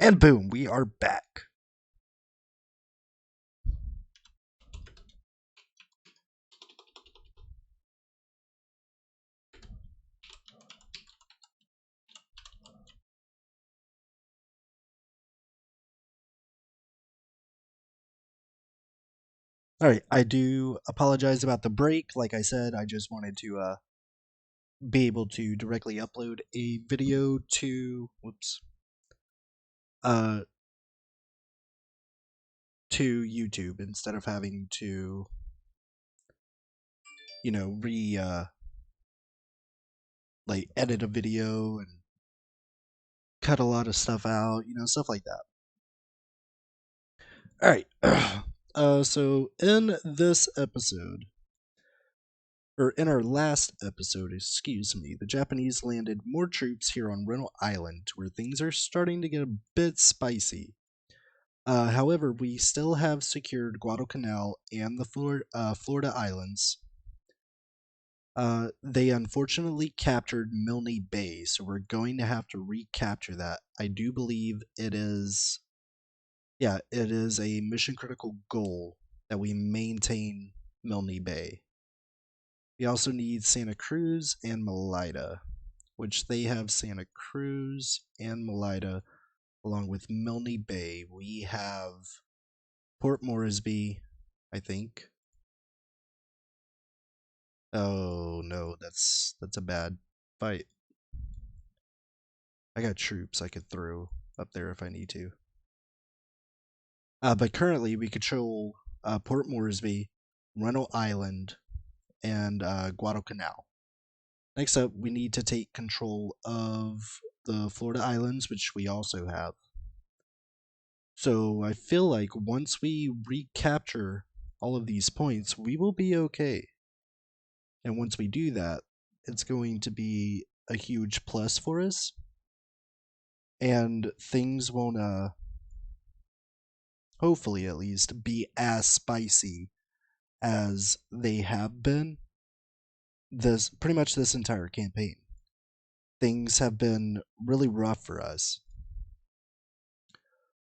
And boom, we are back. All right, I do apologize about the break. Like I said, I just wanted to be able to directly upload a video to uh to YouTube instead of having to re like edit a video and cut a lot of stuff out, stuff like that. All right. So in this episode, or in our last episode, excuse me, the Japanese landed more troops here on Rental Island, where things are starting to get a bit spicy. However, we still have secured Guadalcanal and the Florida Islands. They unfortunately captured Milne Bay, so we're going to have to recapture that. I do believe it is, yeah, it is a mission critical goal that we maintain Milne Bay. We also need Santa Cruz and Melita, which they have Santa Cruz and Melita along with Milne Bay. We have Port Moresby, I think. Oh no, that's a bad fight. I got troops I could throw up there if I need to. But currently we control Port Moresby, Runnel Island, and Guadalcanal. Next up, we need to take control of the Florida Islands, which we also have. So I feel like once we recapture all of these points, we will be okay. And once we do that, it's going to be a huge plus for us. And things won't, hopefully at least, be as spicy as they have been pretty much this entire campaign. Things have been really rough for us.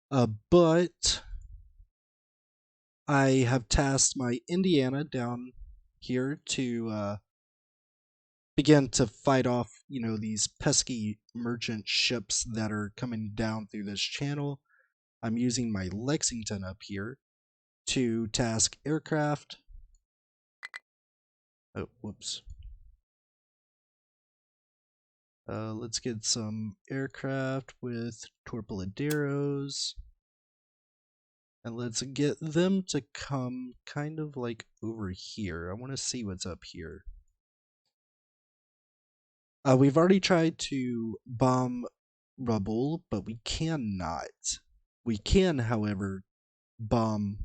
But I have tasked my Indiana down here to begin to fight off, these pesky merchant ships that are coming down through this channel. I'm using my Lexington up here to task aircraft. Oh, whoops. Let's get some aircraft with torpedoes. And let's get them to come kind of like over here. I want to see what's up here. We've already tried to bomb Rubble, but we cannot. We can, however, bomb,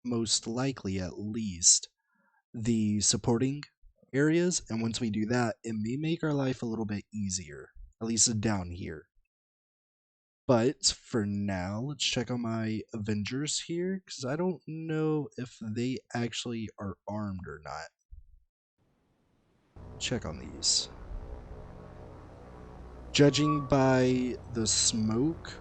most likely at least, the supporting areas, and once we do that, it may make our life a little bit easier, at least down here. But for now, let's check on my Avengers here, because I don't know if they actually are armed or not. Check on these. Judging by the smoke,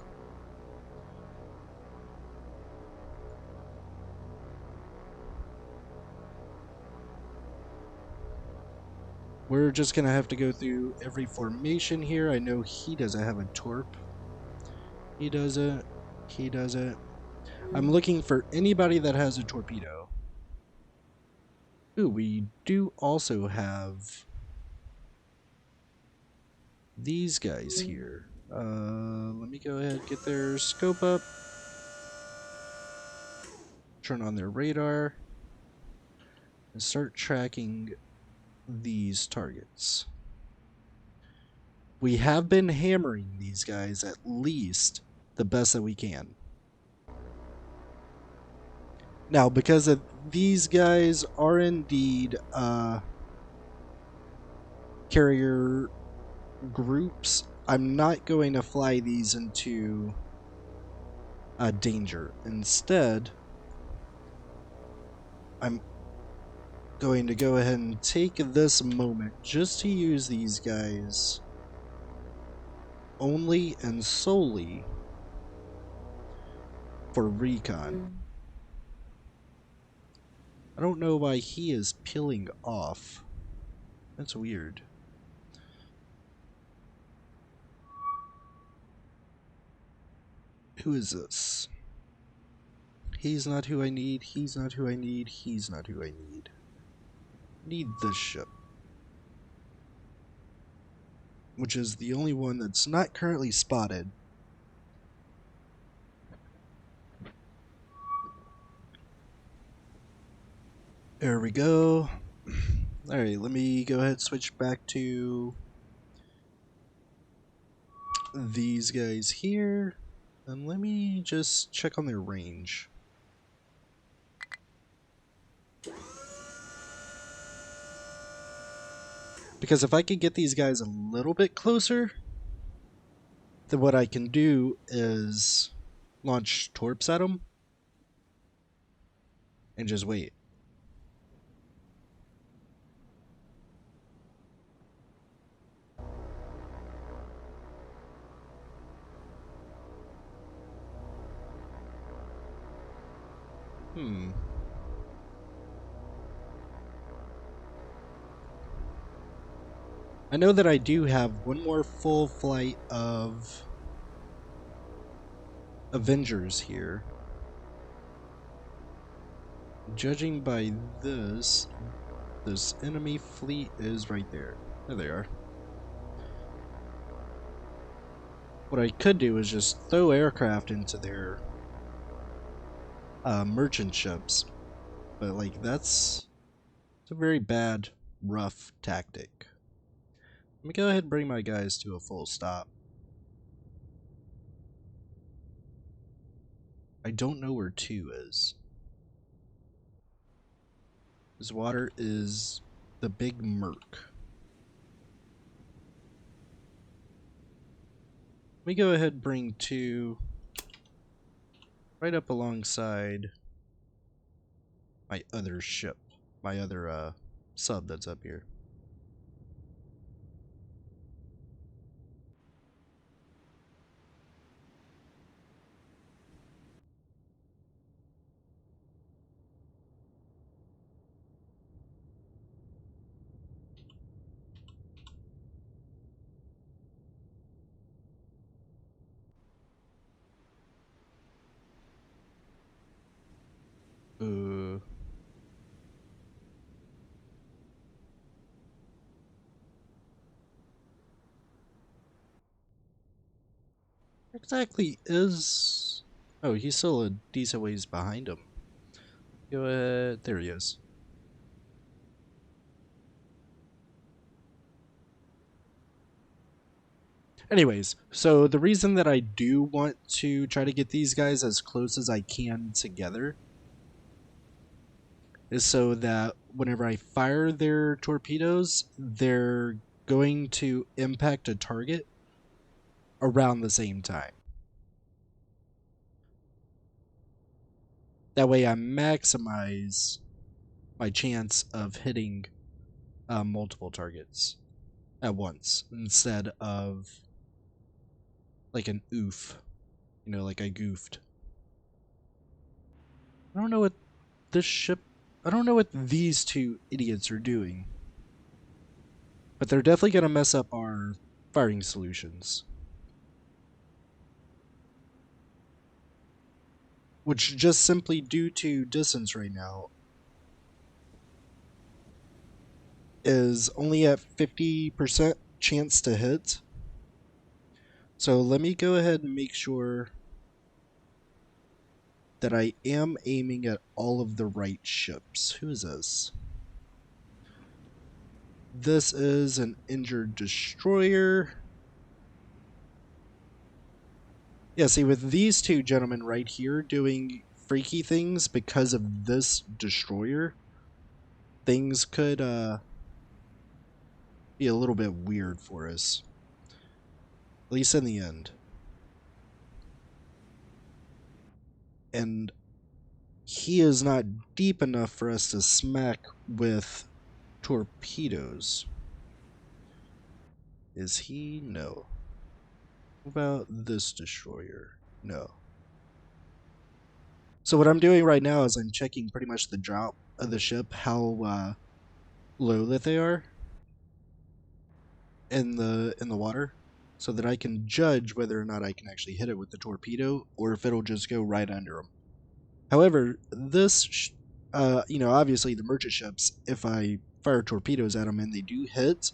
we're just gonna have to go through every formation here. I know he doesn't have a torp. He doesn't. He doesn't. I'm looking for anybody that has a torpedo. Ooh, we do also have these guys here. Let me go ahead and get their scope up. Turn on their radar. And start tracking these targets. We have been hammering these guys at least the best that we can. Now, because of these guys are indeed carrier groups, I'm not going to fly these into danger. Instead, I'm going to go ahead and take this moment just to use these guys only and solely for recon. I don't know why he is peeling off. That's weird. Who is this? He's not who I need, he's not who I need, he's not who I need. Need this ship. Which is the only one that's not currently spotted. There we go. Alright, let me go ahead and switch back to these guys here. And let me just check on their range. Because if I could get these guys a little bit closer, then what I can do is launch torps at them and just wait. I know that I do have one more full flight of Avengers here. Judging by this enemy fleet is right there. There they are. What I could do is just throw aircraft into their merchant ships. But, like, it's a very bad, rough tactic. Let me go ahead and bring my guys to a full stop. I don't know where 2 is. This water is the Big Merc. Let me go ahead and bring 2 right up alongside my other ship. My other sub that's up here. Exactly is... Oh, he's still a decent ways behind him. Go ahead. There he is. Anyways, so the reason that I do want to try to get these guys as close as I can together is so that whenever I fire their torpedoes, they're going to impact a target around the same time. That way I maximize my chance of hitting multiple targets at once instead of like an oof. You know, like I goofed. I don't know what this ship... I don't know what these 2 idiots are doing. But they're definitely going to mess up our firing solutions. Which, just simply due to distance right now, is only at 50% chance to hit. So let me go ahead and make sure that I am aiming at all of the right ships. Who is this? This is an injured destroyer. Yeah, see, with these 2 gentlemen right here doing freaky things because of this destroyer, things could be a little bit weird for us. At least in the end. And he is not deep enough for us to smack with torpedoes. Is he? No. What about this destroyer? No. So what I'm doing right now is I'm checking pretty much the drop of the ship, how low that they are in the water, so that I can judge whether or not I can actually hit it with the torpedo or if it'll just go right under them. However, obviously the merchant ships, if I fire torpedoes at them and they do hit,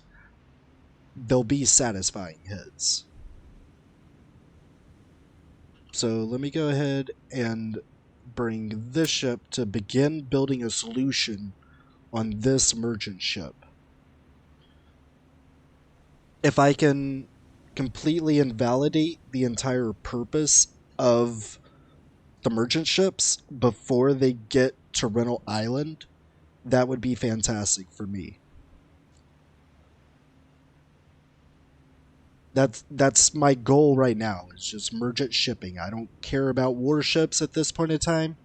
they'll be satisfying hits. So let me go ahead and bring this ship to begin building a solution on this merchant ship. If I can completely invalidate the entire purpose of the merchant ships before they get to Rental Island, that would be fantastic for me. That's my goal right now. Is just merchant shipping. I don't care about warships at this point in time.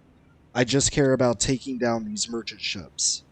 I just care about taking down these merchant ships.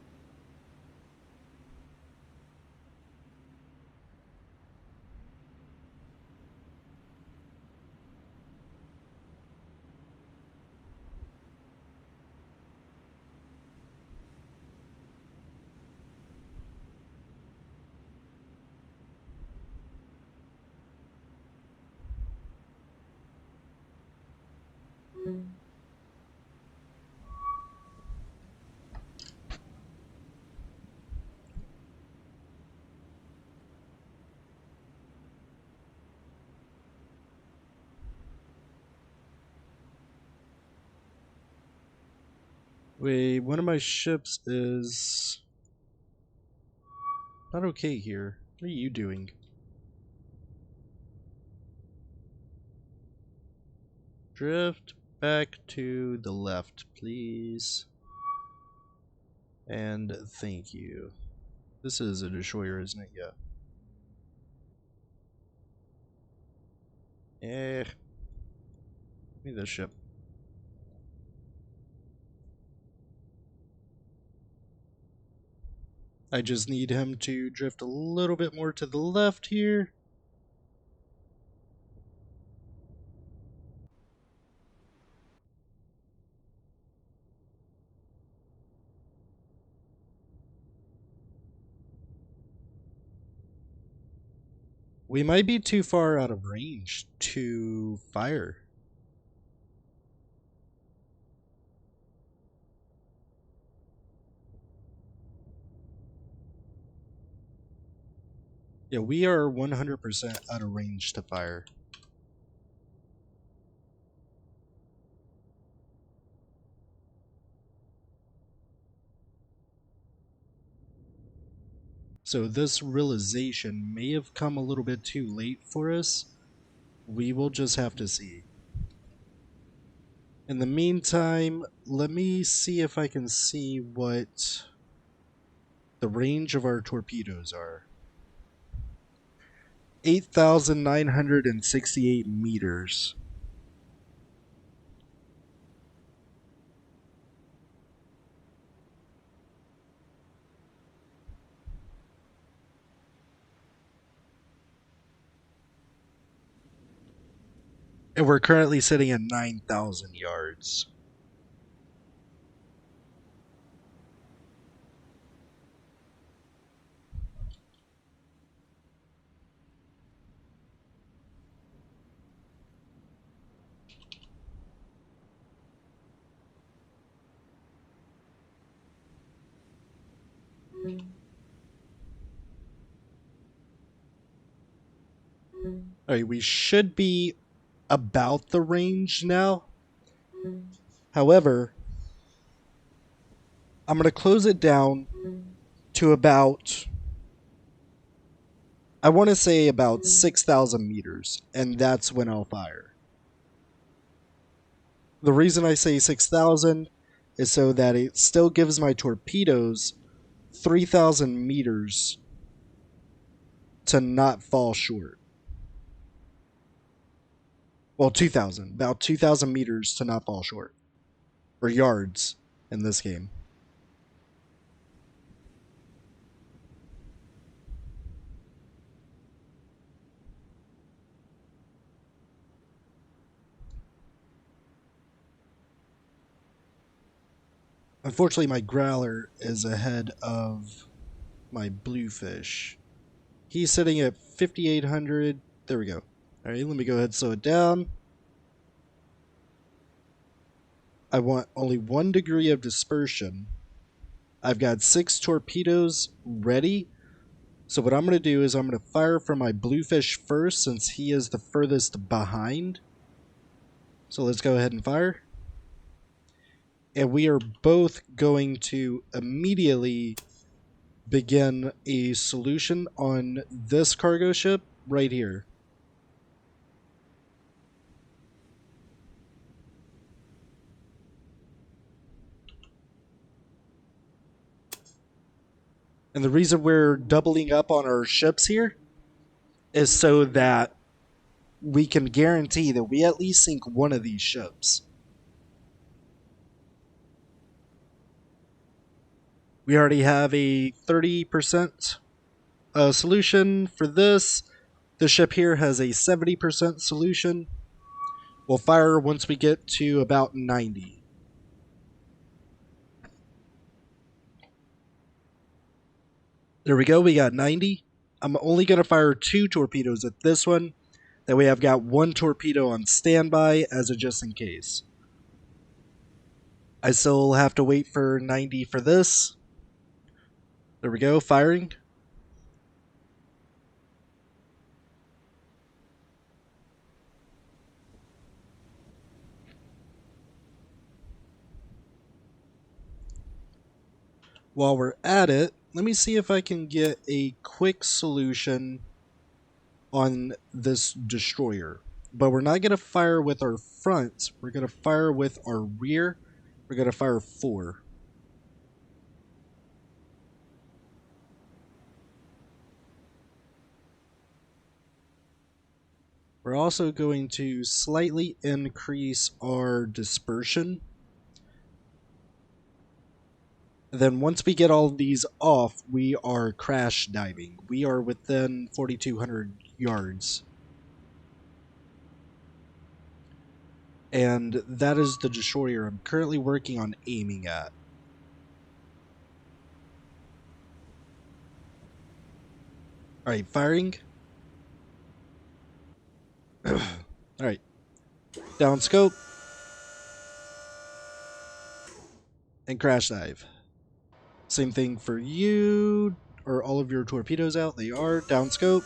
Wait, one of my ships is not okay here. What are you doing? Drift back to the left, please. And thank you. This is a destroyer, isn't it? Yeah. Give me this ship. I just need him to drift a little bit more to the left here. We might be too far out of range to fire. Yeah, we are 100% out of range to fire. So this realization may have come a little bit too late for us. We will just have to see. In the meantime, let me see if I can see what the range of our torpedoes are. 8,968 meters. And we're currently sitting at 9,000 yards. Alright, we should be about the range now. However, I'm going to close it down to about, I want to say about 6,000 meters, and that's when I'll fire. The reason I say 6,000 is so that it still gives my torpedoes 3,000 meters to not fall short. Well, 2,000. About 2,000 meters to not fall short. Or yards in this game. Unfortunately, my growler is ahead of my bluefish. He's sitting at 5,800. There we go. All right, let me go ahead and slow it down. I want only 1 degree of dispersion. I've got 6 torpedoes ready. So what I'm going to do is I'm going to fire from my bluefish first since he is the furthest behind. So let's go ahead and fire. And we are both going to immediately begin a solution on this cargo ship right here. And the reason we're doubling up on our ships here is so that we can guarantee that we at least sink one of these ships. We already have a 30% solution for this. The ship here has a 70% solution. We'll fire once we get to about 90. There we go, we got 90. I'm only going to fire 2 torpedoes at this one. That way I've got 1 torpedo on standby as a just in case. I still have to wait for 90 for this. There we go, firing. While we're at it, let me see if I can get a quick solution on this destroyer. But we're not going to fire with our front. We're going to fire with our rear. We're going to fire 4. We're also going to slightly increase our dispersion. Then once we get all of these off, we are crash diving. We are within 4,200 yards. And that is the destroyer I'm currently working on aiming at. Alright, firing. Alright. Down scope. And crash dive. Same thing for you. Are all of your torpedoes out? They are. Down scope.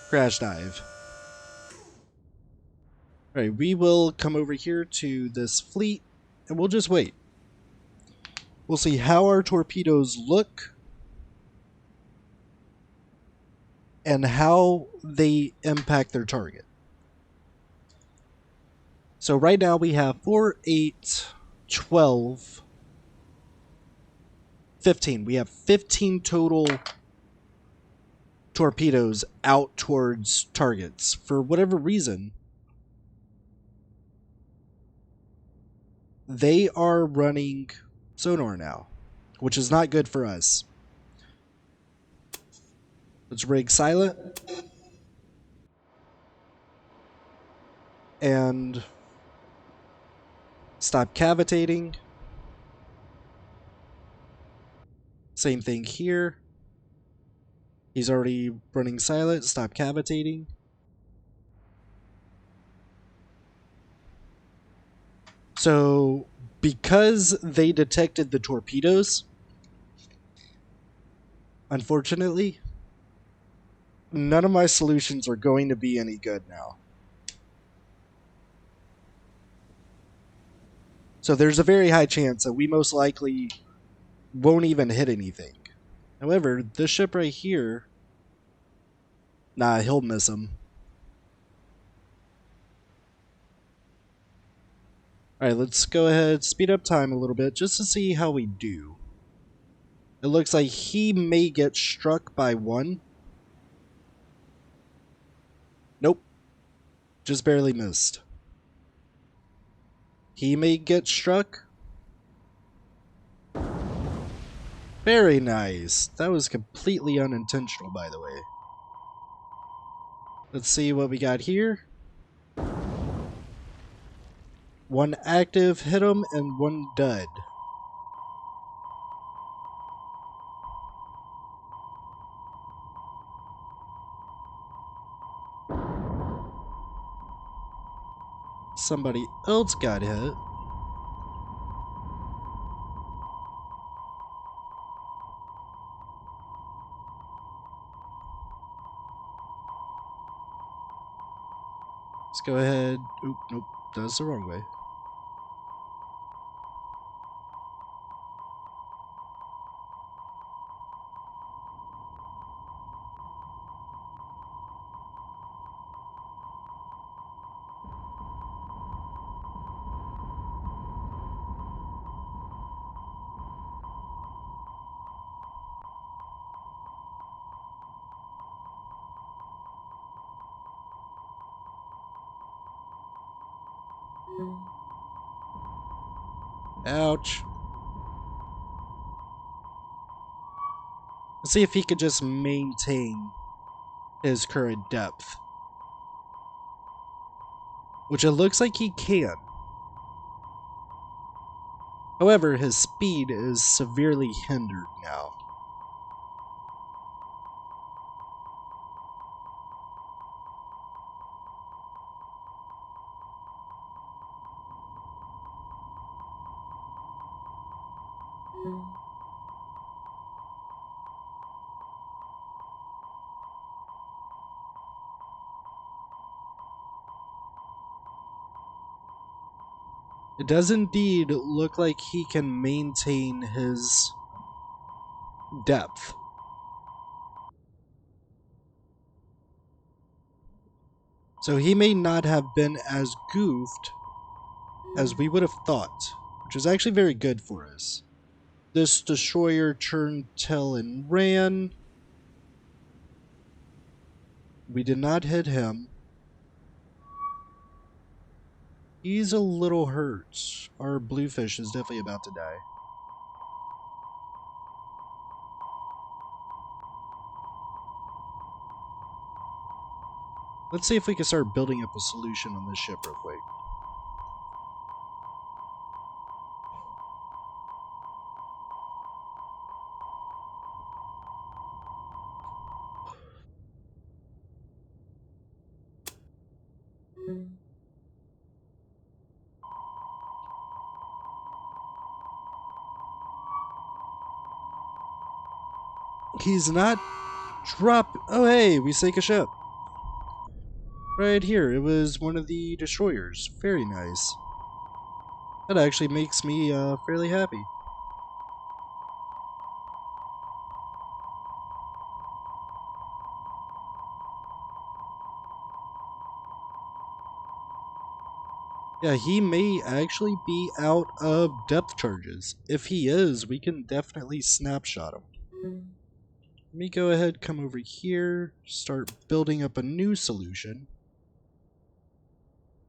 Crash dive. Alright, we will come over here to this fleet and we'll just wait. We'll see how our torpedoes look and how they impact their target. So right now we have 4, 8, 12, 15. We have 15 total torpedoes out towards targets. For whatever reason, they are running sonar now, which is not good for us. Let's rig silent. And stop cavitating. Same thing here. He's already running silent. Stop cavitating. So, because they detected the torpedoes, unfortunately, none of my solutions are going to be any good now. So there's a very high chance that we most likely won't even hit anything. However, this ship right here, nah, he'll miss him. Alright, let's go ahead, speed up time a little bit just to see how we do. It looks like he may get struck by 1. Nope. Just barely missed. He may get struck. Very nice. That was completely unintentional, by the way. Let's see what we got here. 1 active hit him and 1 dud. Somebody else got hit. Let's go ahead. Oop, nope, that's the wrong way. Ouch. Let's see if he could just maintain his current depth. Which it looks like he can. However, his speed is severely hindered now. It does indeed look like he can maintain his depth. So he may not have been as goofed as we would have thought, which is actually very good for us. This destroyer turned tail and ran. We did not hit him. He's a little hurt. Our bluefish is definitely about to die. Let's see if we can start building up a solution on this ship real quick. He's not Oh, hey, we sank a ship. Right here, it was one of the destroyers. Very nice. That actually makes me fairly happy. Yeah, he may actually be out of depth charges. If he is, we can definitely snapshot him. Let me go ahead, come over here, start building up a new solution.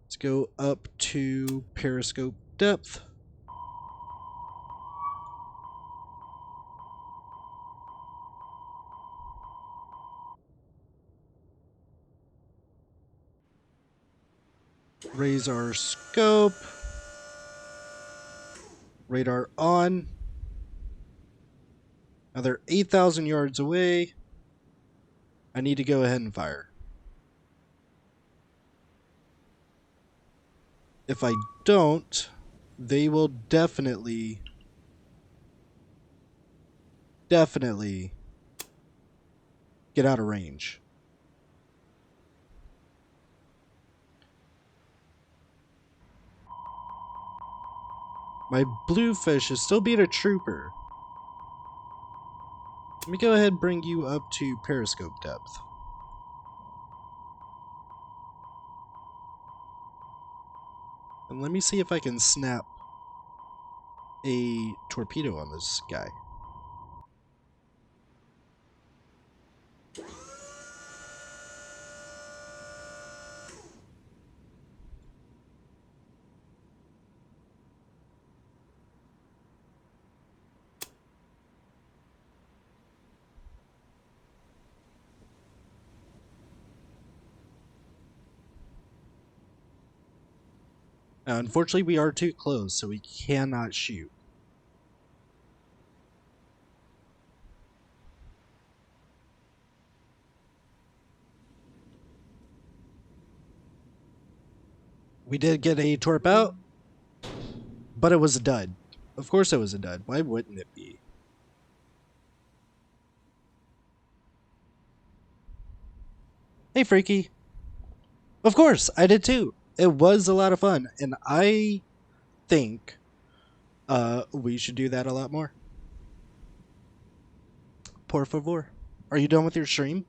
Let's go up to periscope depth. Raise our scope. Radar on. Now they're 8,000 yards away. I need to go ahead and fire. If I don't, they will definitely get out of range. My bluefish is still being a trooper. Let me go ahead and bring you up to periscope depth. And let me see if I can snap a torpedo on this guy. Now, unfortunately, we are too close, so we cannot shoot. We did get a torp out, but it was a dud. Of course it was a dud. Why wouldn't it be? Hey, Freaky. Of course, I did too. It was a lot of fun, and I think we should do that a lot more. Por favor. Are you done with your stream?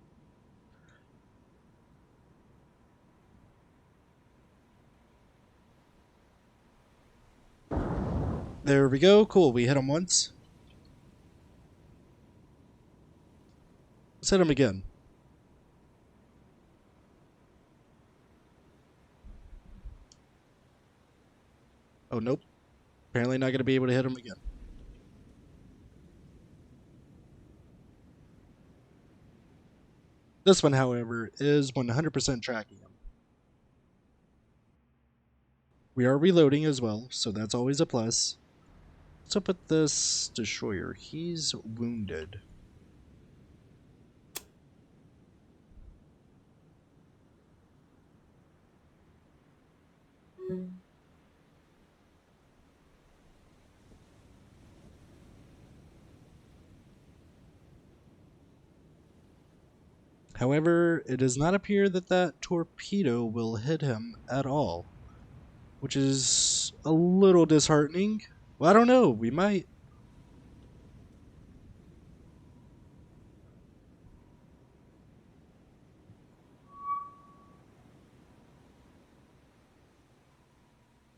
There we go. Cool. We hit him once. Let's hit him again. Oh, nope. Apparently not going to be able to hit him again. This one, however, is 100% tracking him. We are reloading as well, so that's always a plus. What's up with this destroyer? He's wounded. However, it does not appear that that torpedo will hit him at all, which is a little disheartening. Well, I don't know. We might.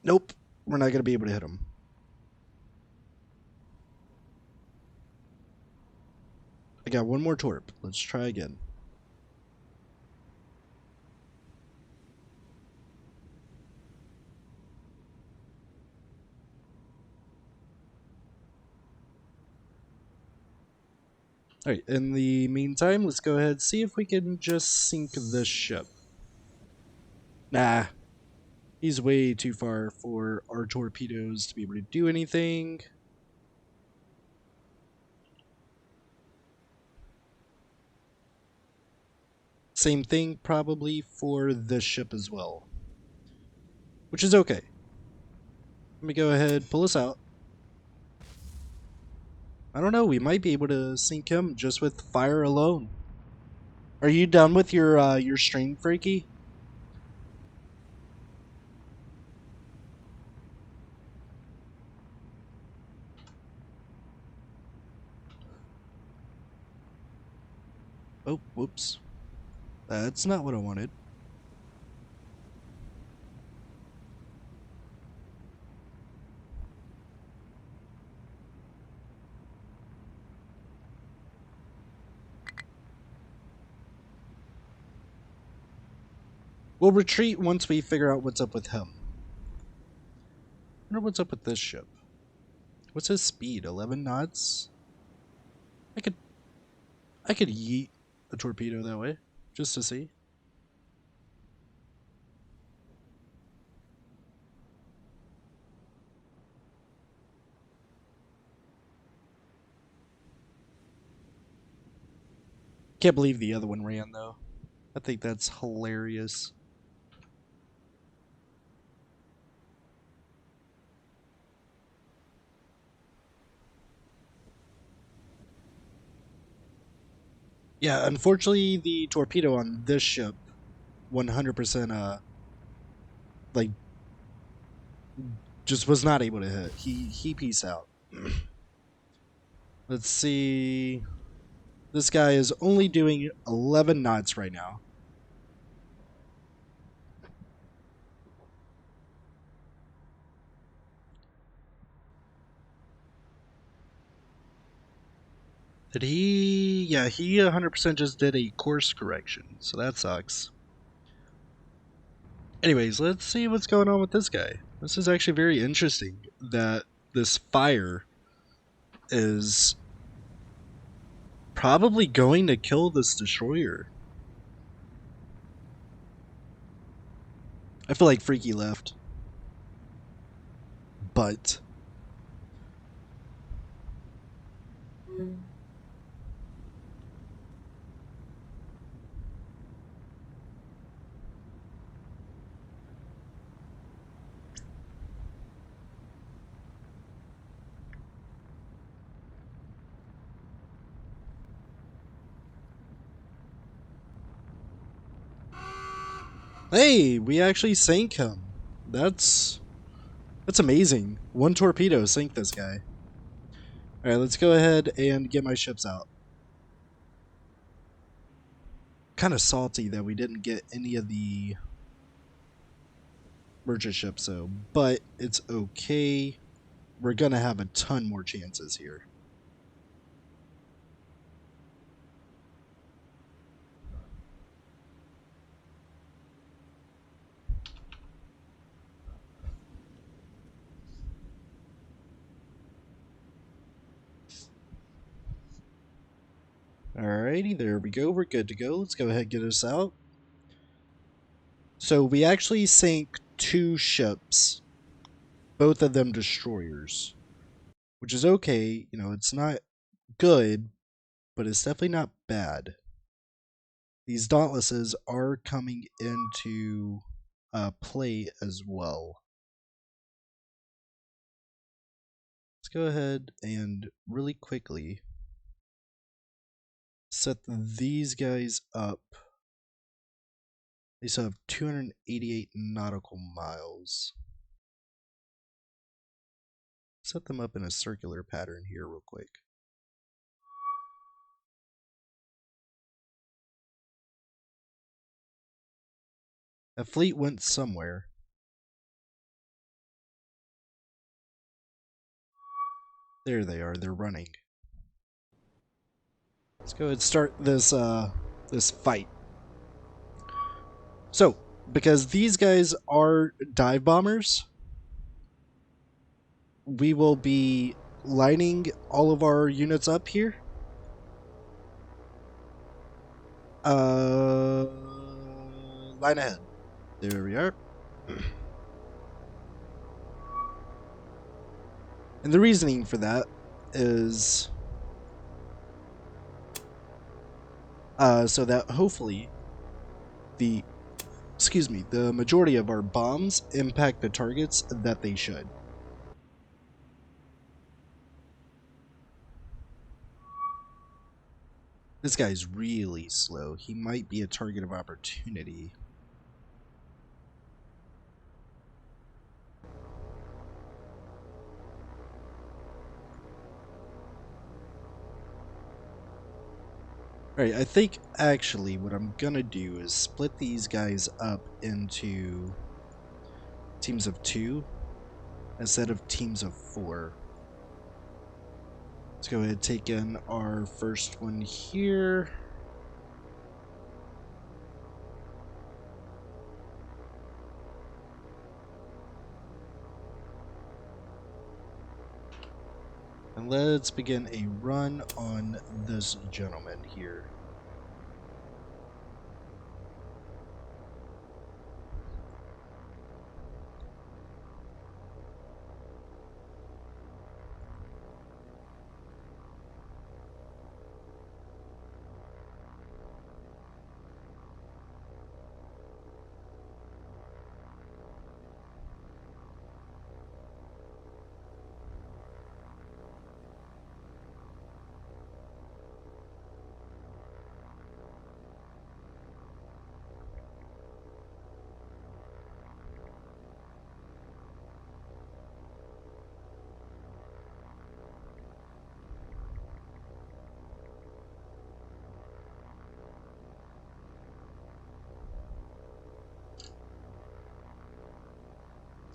Nope. We're not going to be able to hit him. I got one more torp. Let's try again. Alright, in the meantime, let's go ahead and see if we can just sink this ship. Nah. He's way too far for our torpedoes to be able to do anything. Same thing probably for this ship as well. Which is okay. Let me go ahead, pull us out. I don't know, we might be able to sink him just with fire alone. Are you done with your stream, Freaky? Oh, whoops. That's not what I wanted. We'll retreat once we figure out what's up with him. I wonder what's up with this ship. What's his speed? 11 knots? I could yeet a torpedo that way, just to see. Can't believe the other one ran, though. I think that's hilarious. Yeah, unfortunately, the torpedo on this ship 100% like just was not able to hit. He peaced out. Let's see. This guy is only doing 11 knots right now. Did he? Yeah, he 100% just did a course correction, so that sucks. Anyways, let's see what's going on with this guy. This is actually very interesting that this fire is probably going to kill this destroyer. I feel like Freaky left. But Hey, we actually sank him. That's amazing. One torpedo sank this guy. Alright, let's go ahead and get my ships out. Kind of salty that we didn't get any of the merchant ships though, but it's okay. We're gonna have a ton more chances here. Alrighty, there we go. We're good to go. Let's go ahead and get us out. So we actually sank 2 ships, both of them destroyers, which is okay. You know, it's not good, but it's definitely not bad. These dauntlesses are coming into play as well. Let's go ahead and really quickly set these guys up. They still have 288 nautical miles. Set them up in a circular pattern here real quick. That fleet went somewhere. There they are, they're running. Let's go ahead and start this fight. So, because these guys are dive bombers, we will be lining all of our units up here. Line ahead. There we are. And the reasoning for that is so that hopefully the majority of our bombs impact the targets that they should. This guy's really slow. He might be a target of opportunity. Alright, I think actually what I'm gonna do is split these guys up into teams of 2 instead of teams of 4. Let's go ahead and take in our first one here. And let's begin a run on this gentleman here.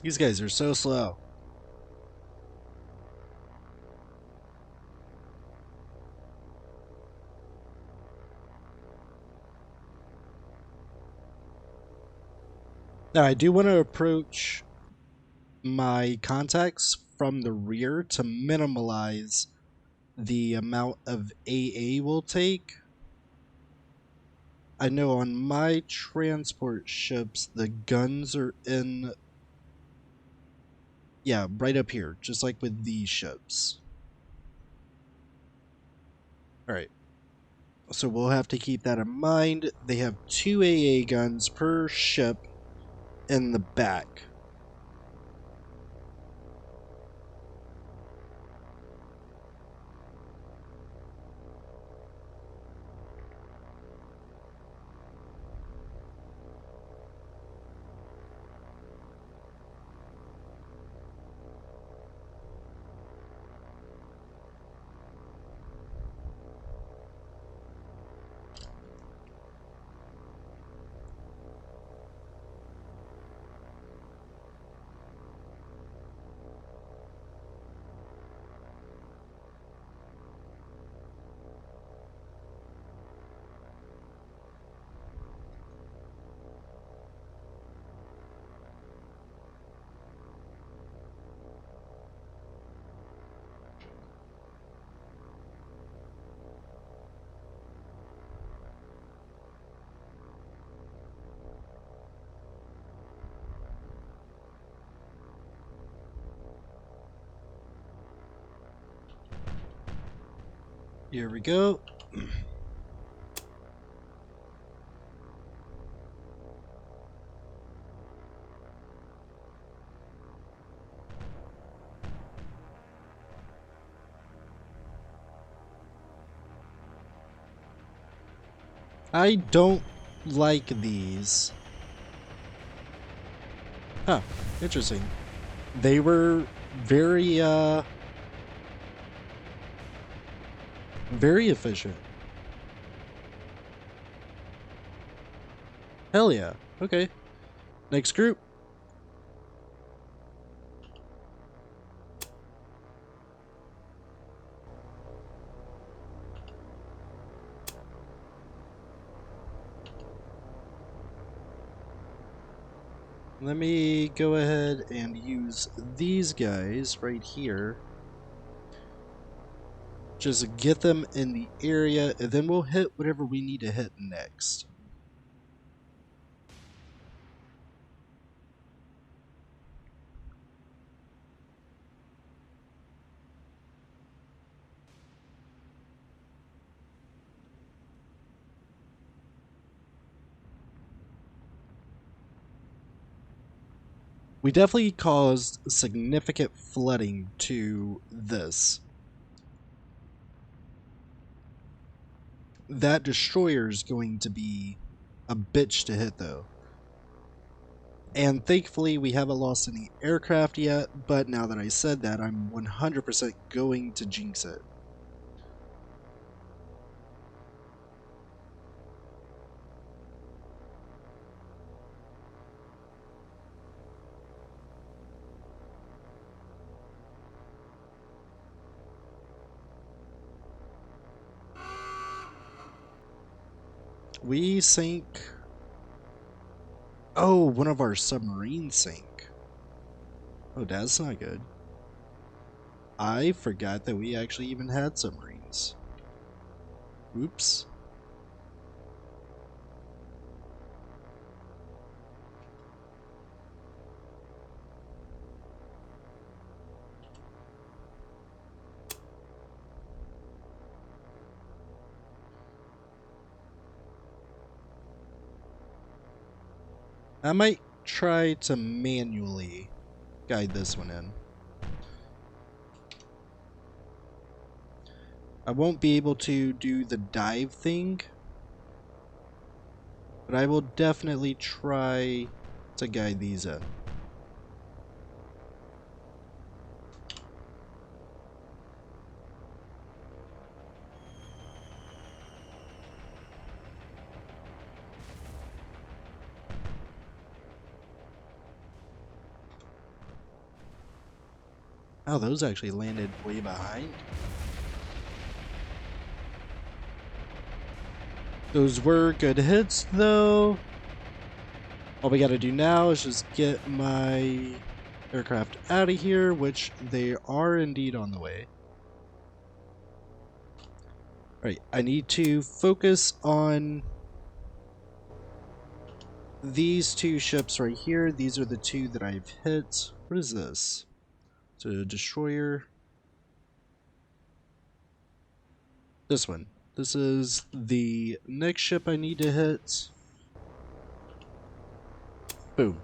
These guys are so slow. Now, I do want to approach my contacts from the rear to minimize the amount of AA we'll take. I know on my transport ships, the guns are in, yeah, right up here, just like with these ships. Alright, so we'll have to keep that in mind. They have 2 AA guns per ship in the back. Here we go. I don't like these. Huh, interesting. They were very efficient. Hell yeah. Okay. Next group. Let me go ahead and use these guys right here. Just get them in the area, and then we'll hit whatever we need to hit next. We definitely caused significant flooding to this. That destroyer is going to be a bitch to hit, though. And thankfully, we haven't lost any aircraft yet, but now that I said that, I'm 100% going to jinx it. We sank... Oh, one of our submarines sank. Oh, that's not good. I forgot that we actually even had submarines. Oops. I might try to manually guide this one in. I won't be able to do the dive thing, but I will definitely try to guide these in. Oh, those actually landed way behind. Those were good hits, though. All we gotta do now is just get my aircraft out of here, which they are indeed on the way. Alright, I need to focus on these two ships right here. These are the two that I've hit. What is this? It's a destroyer. This one. This is the next ship I need to hit. Boom.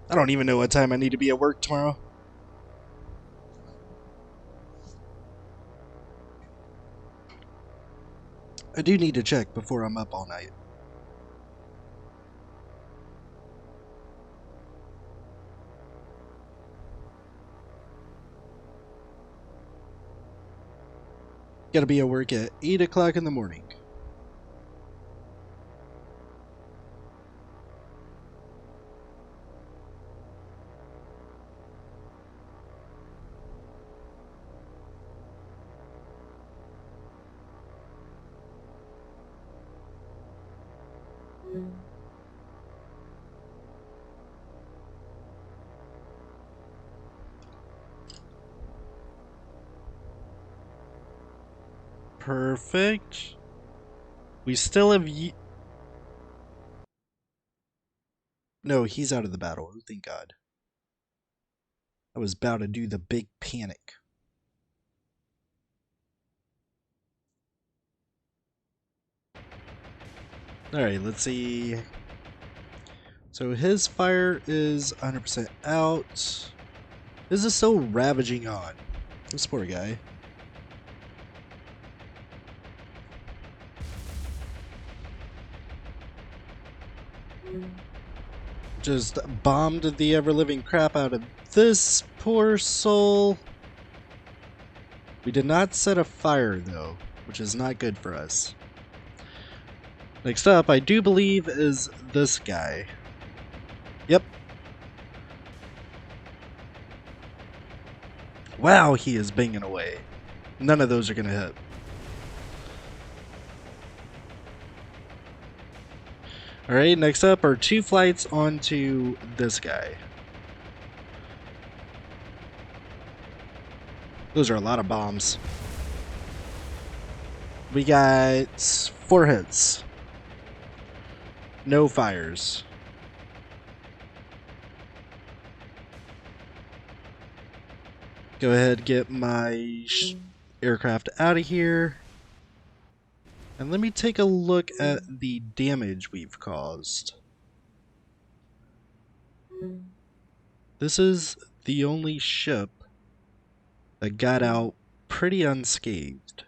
I don't even know what time I need to be at work tomorrow. I do need to check before I'm up all night. Gotta be at work at 8 o'clock in the morning. Perfect. We still have No, he's out of the battle. Oh, thank God. I was about to do the big panic. Alright, let's see. So his fire is 100% out. This is still ravaging on. This poor guy. Just bombed the ever-living crap out of this poor soul. We did not set a fire, though, which is not good for us. Next up, I do believe, is this guy. Yep. Wow, he is banging away. None of those are going to hit. Alright, next up are 2 flights onto this guy. Those are a lot of bombs. We got 4 hits. No fires. Go ahead, get my aircraft out of here. And let me take a look at the damage we've caused. This is the only ship that got out pretty unscathed.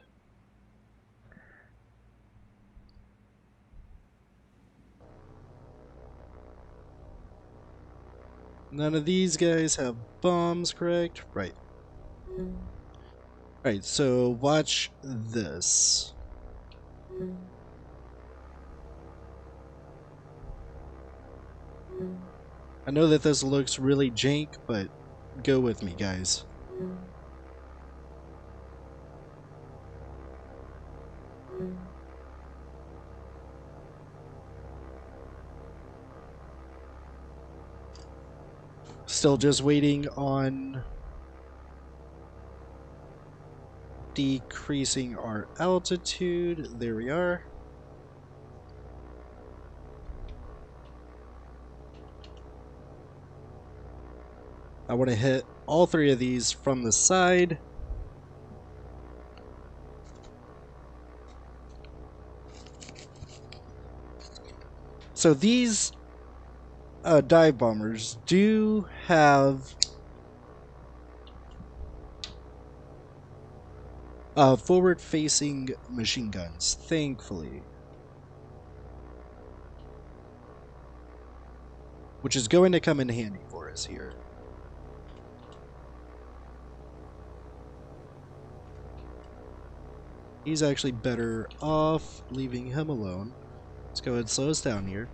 None of these guys have bombs, correct? Right. Right, so watch this. I know that this looks really jank, but go with me, guys. Still just waiting on decreasing our altitude. There we are. I want to hit all 3 of these from the side. So these dive bombers do have forward-facing machine guns, thankfully. Which is going to come in handy for us here. He's actually better off leaving him alone. Let's go ahead and slow us down here.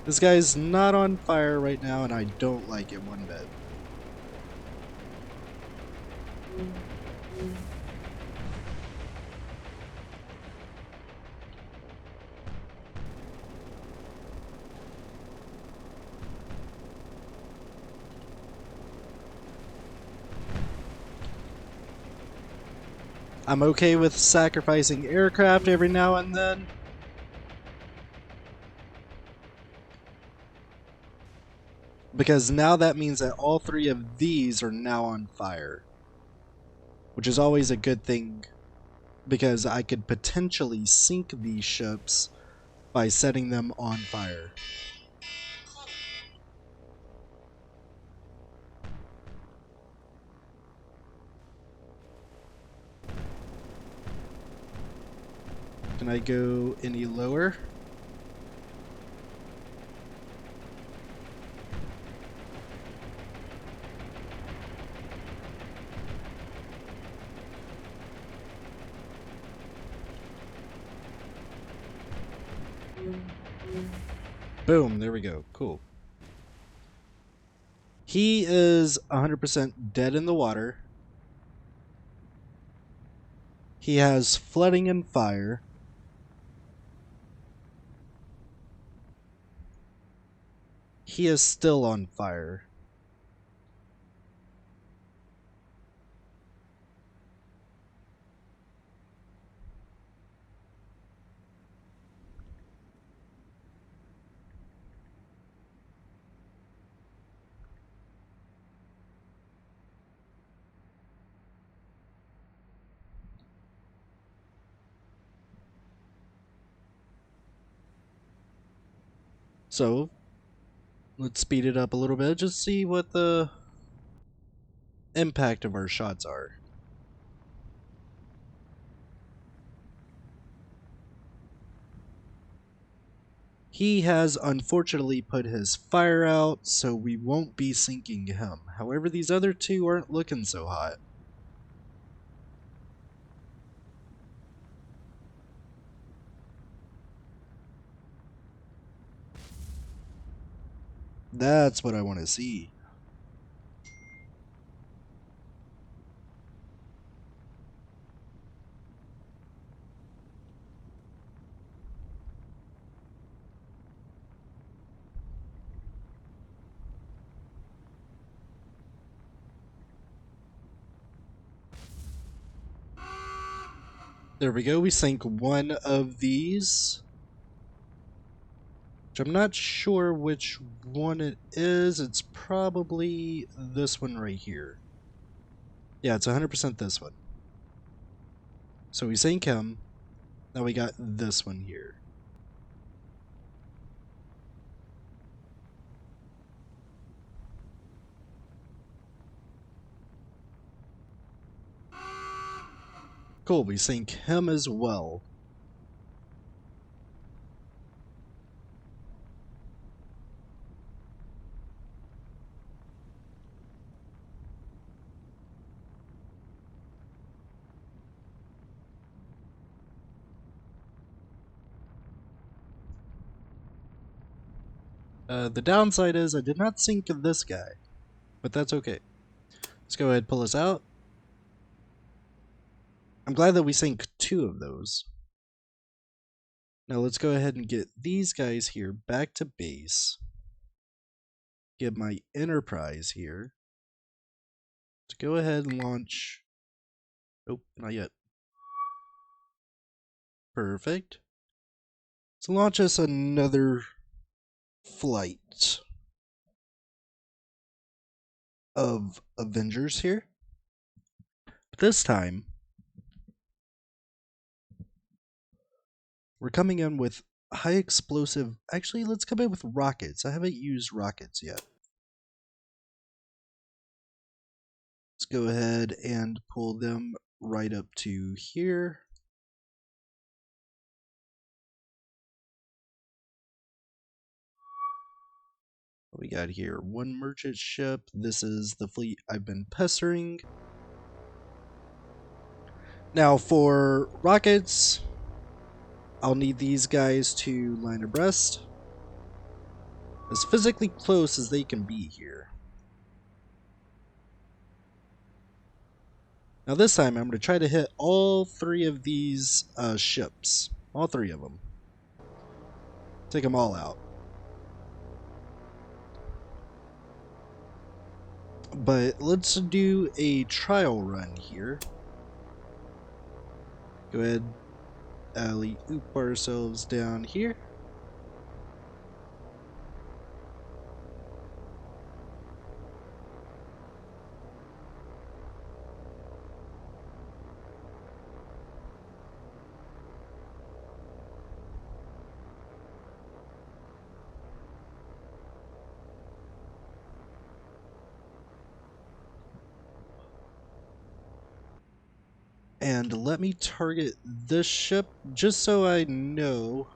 This guy's not on fire right now, and I don't like it one bit. I'm okay with sacrificing aircraft every now and then. Because now that means that all 3 of these are now on fire. Which is always a good thing, because I could potentially sink these ships by setting them on fire. Can I go any lower? Boom, there we go. Cool. He is 100% dead in the water. He has flooding and fire. He is still on fire. So, let's speed it up a little bit, just see what the impact of our shots are. He has unfortunately put his fire out, so we won't be sinking him. However, these other two aren't looking so hot. That's what I want to see. There we go, we sank one of these. Which I'm not sure which one it is. It's probably this one right here. Yeah, it's 100% this one. So we sank him. Now we got this one here. Cool, we sank him as well. The downside is I did not sink this guy, but that's okay. Let's go ahead and pull this out. I'm glad that we sank two of those. Now let's go ahead and get these guys here back to base. Get my Enterprise here. Let's go ahead and launch. Oh, not yet. Perfect. Let's launch us another flight of Avengers here. But this time, we're coming in with high explosive. Actually, let's come in with rockets. I haven't used rockets yet. Let's go ahead and pull them right up to here. What we got here? One merchant ship. This is the fleet I've been pestering. Now for rockets, I'll need these guys to line abreast. As physically close as they can be here. Now this time I'm going to try to hit all three of these ships. All three of them. Take them all out. But let's do a trial run here. Go ahead, alley-oop ourselves down here. And let me target this ship just so I know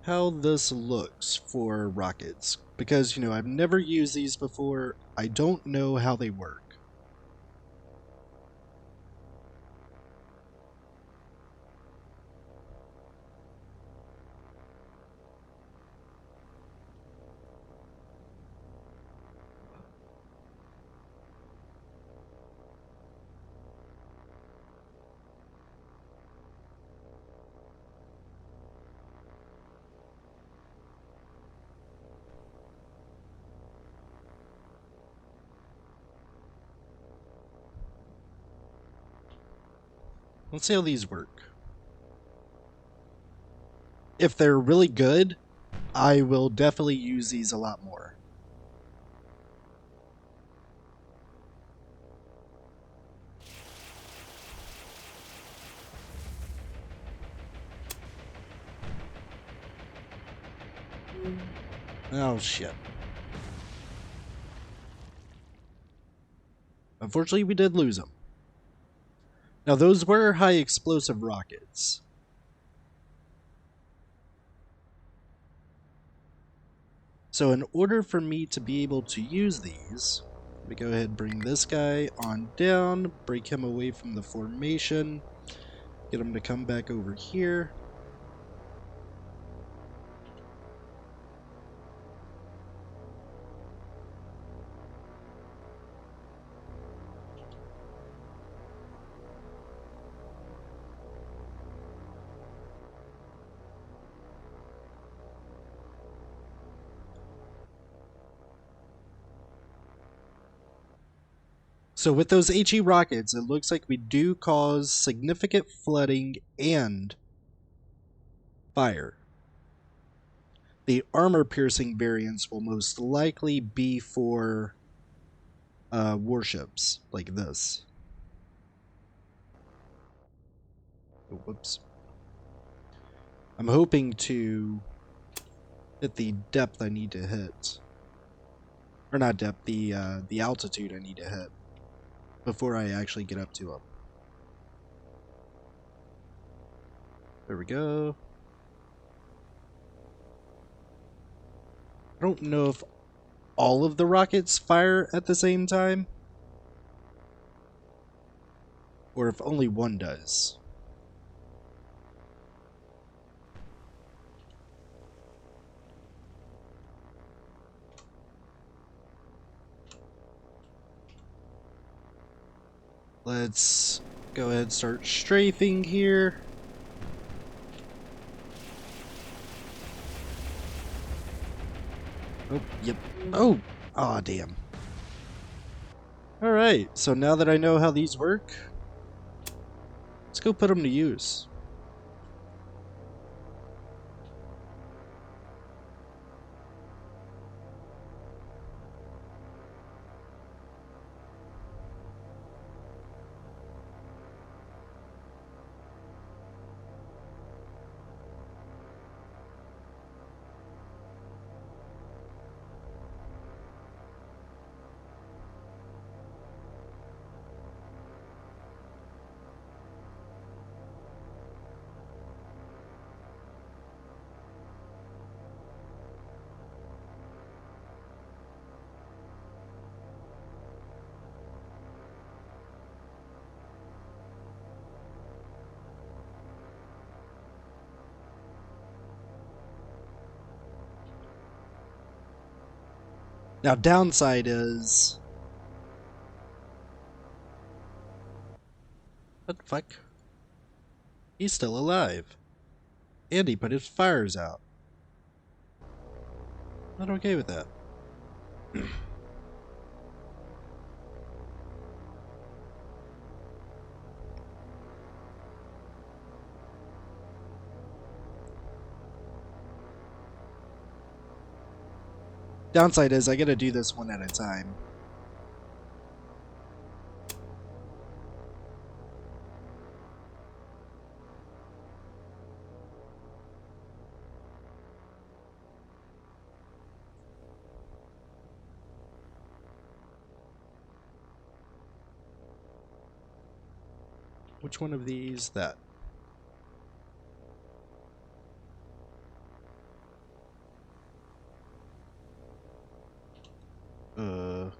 how this looks for rockets. Because, you know, I've never used these before. I don't know how they work. Let's see how these work. If they're really good, I will definitely use these a lot more. Oh shit. Unfortunately, we did lose them. Now, those were high explosive rockets. So in order for me to be able to use these, let me go ahead and bring this guy on down, break him away from the formation, get him to come back over here. So with those HE rockets, it looks like we do cause significant flooding and fire. The armor-piercing variants will most likely be for warships like this. Oh, whoops. I'm hoping to hit the depth I need to hit. Or not depth, the altitude I need to hit before I actually get up to them. There we go. I don't know if all of the rockets fire at the same time, or if only one does. Let's go ahead and start strafing here. Oh, yep. Oh! Aw, damn. Alright, so now that I know how these work, let's go put them to use. Now, downside is... What the fuck? He's still alive. And he put his fires out. Not okay with that. Downside is I gotta do this one at a time. Which one of these? That. I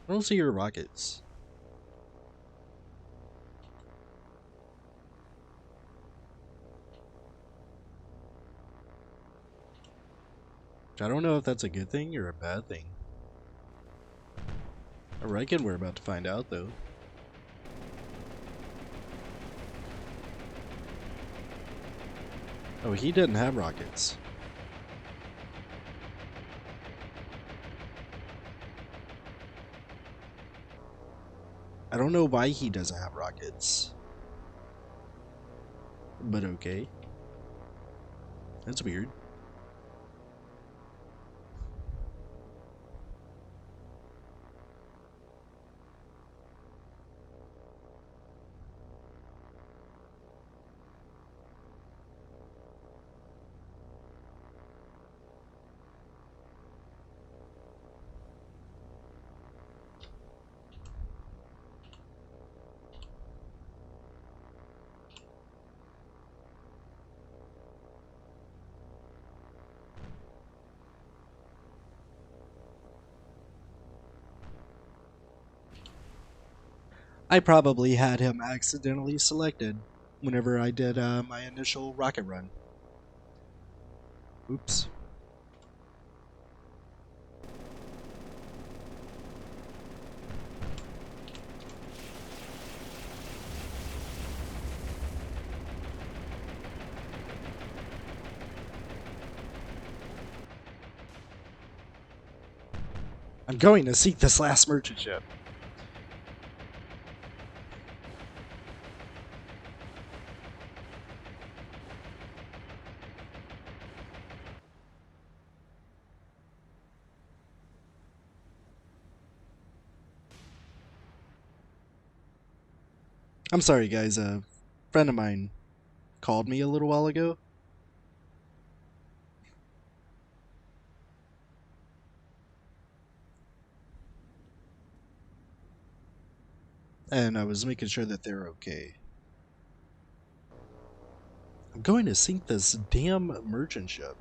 don't see your rockets. I don't know if that's a good thing or a bad thing. I reckon we're about to find out, though. Oh, he didn't have rockets. I don't know why he doesn't have rockets. But okay. That's weird. I probably had him accidentally selected whenever I did my initial rocket run. Oops. I'm going to seek this last merchant ship. I'm sorry, guys. A friend of mine called me a little while ago. And I was making sure that they're okay. I'm going to sink this damn merchant ship.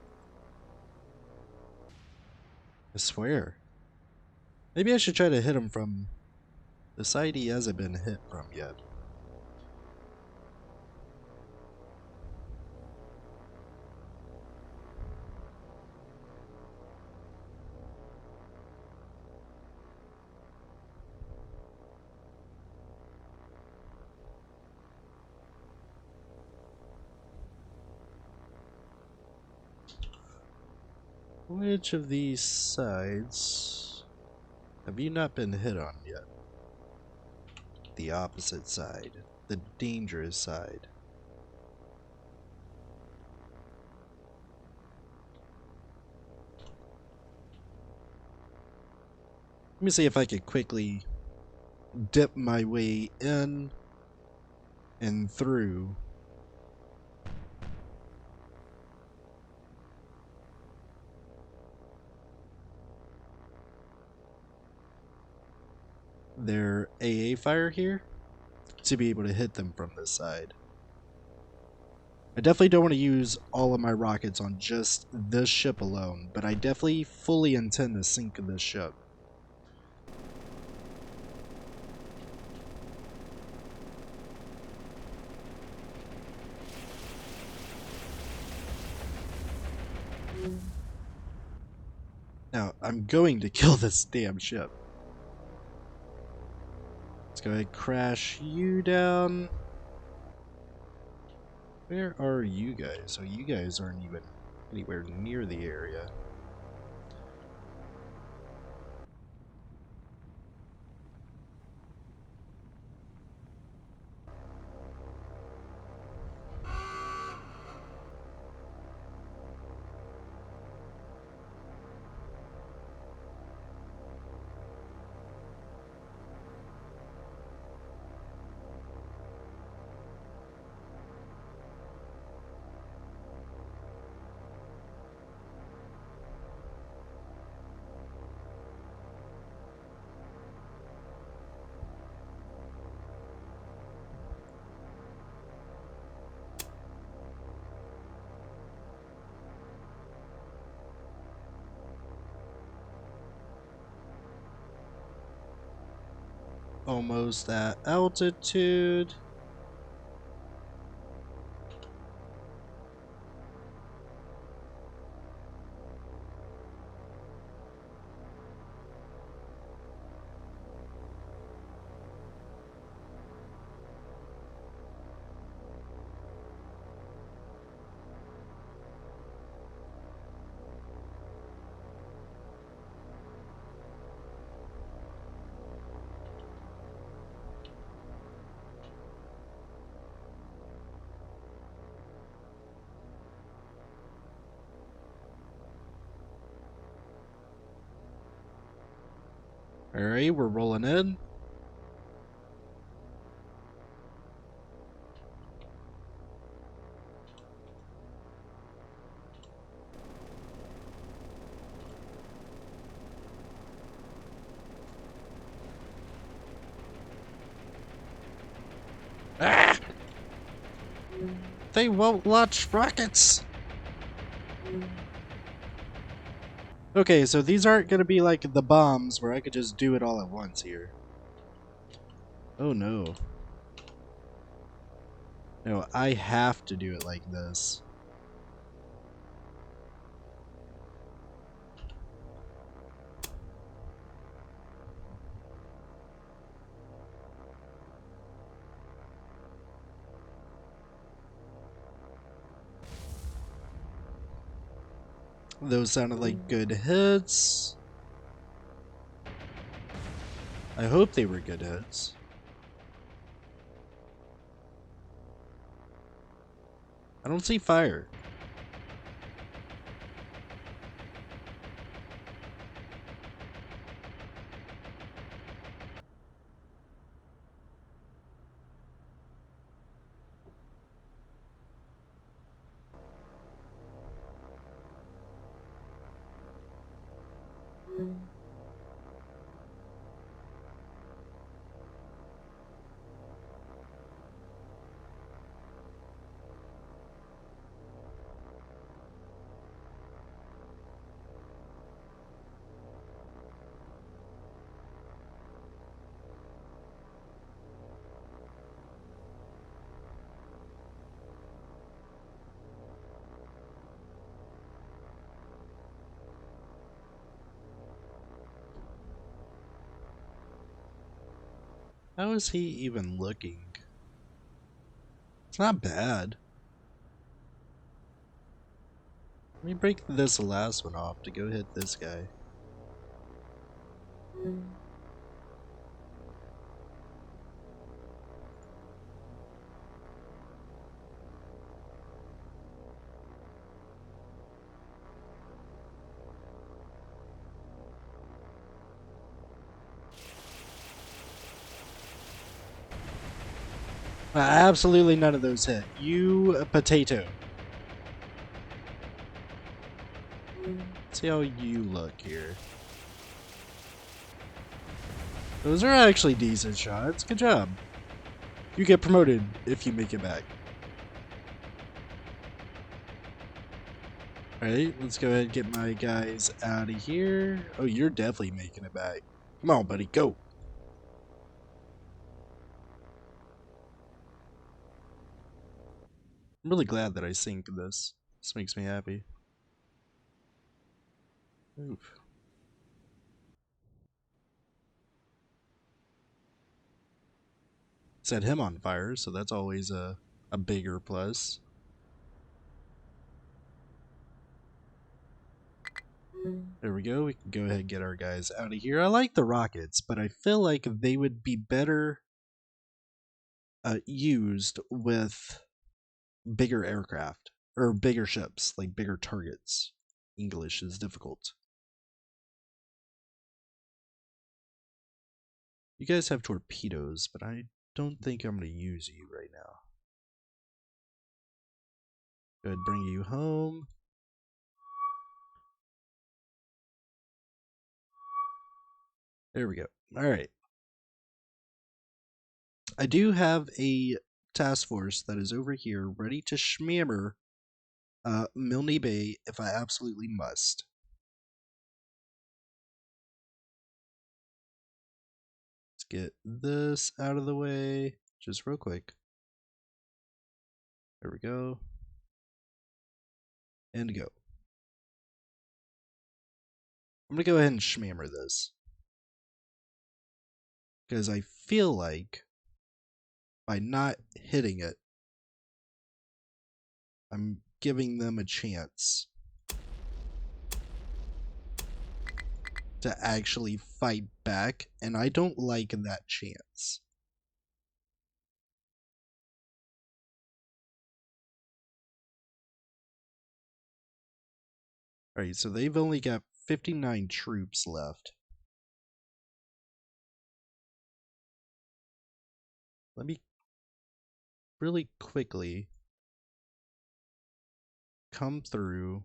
I swear. Maybe I should try to hit him from the side he hasn't been hit from yet. Which of these sides have you not been hit on yet? The opposite side. The dangerous side. Let me see if I could quickly dip my way in and through. Their AA fire here to be able to hit them from this side. I definitely don't want to use all of my rockets on just this ship alone, but I definitely fully intend to sink this ship. Now, I'm going to kill this damn ship. Let's go ahead and crash you down. Where are you guys? So you guys aren't even anywhere near the area. almost at altitude. Alright, we're rolling in. Ah! They won't launch rockets! Okay, so these aren't gonna be like the bombs where I could just do it all at once here. Oh no. No, I have to do it like this. Those sounded like good hits. I hope they were good hits. I don't see fire. How is he even looking? It's not bad. Let me break this last one off to go hit this guy. Absolutely none of those hit. You potato. Let's see how you look here. Those are actually decent shots. Good job. You get promoted if you make it back. Alright, let's go ahead and get my guys out of here. Oh, you're definitely making it back. Come on, buddy, go. I'm really glad that I synced this. This makes me happy. Oof. Set him on fire, so that's always a bigger plus. There we go. We can go ahead and get our guys out of here. I like the rockets, but I feel like they would be better used with bigger aircraft or bigger ships, like bigger targets. English is difficult. You guys have torpedoes, but I don't think I'm going to use you right now. Go ahead and bring you home. There we go. All right. I do have a task force that is over here ready to schmammer Milne Bay if I absolutely must. Let's get this out of the way just real quick. There we go. And go. I'm going to go ahead and schmammer this. Because I feel like by not hitting it, I'm giving them a chance to actually fight back, and I don't like that chance. Alright, so they've only got 59 troops left. Let me really quickly come through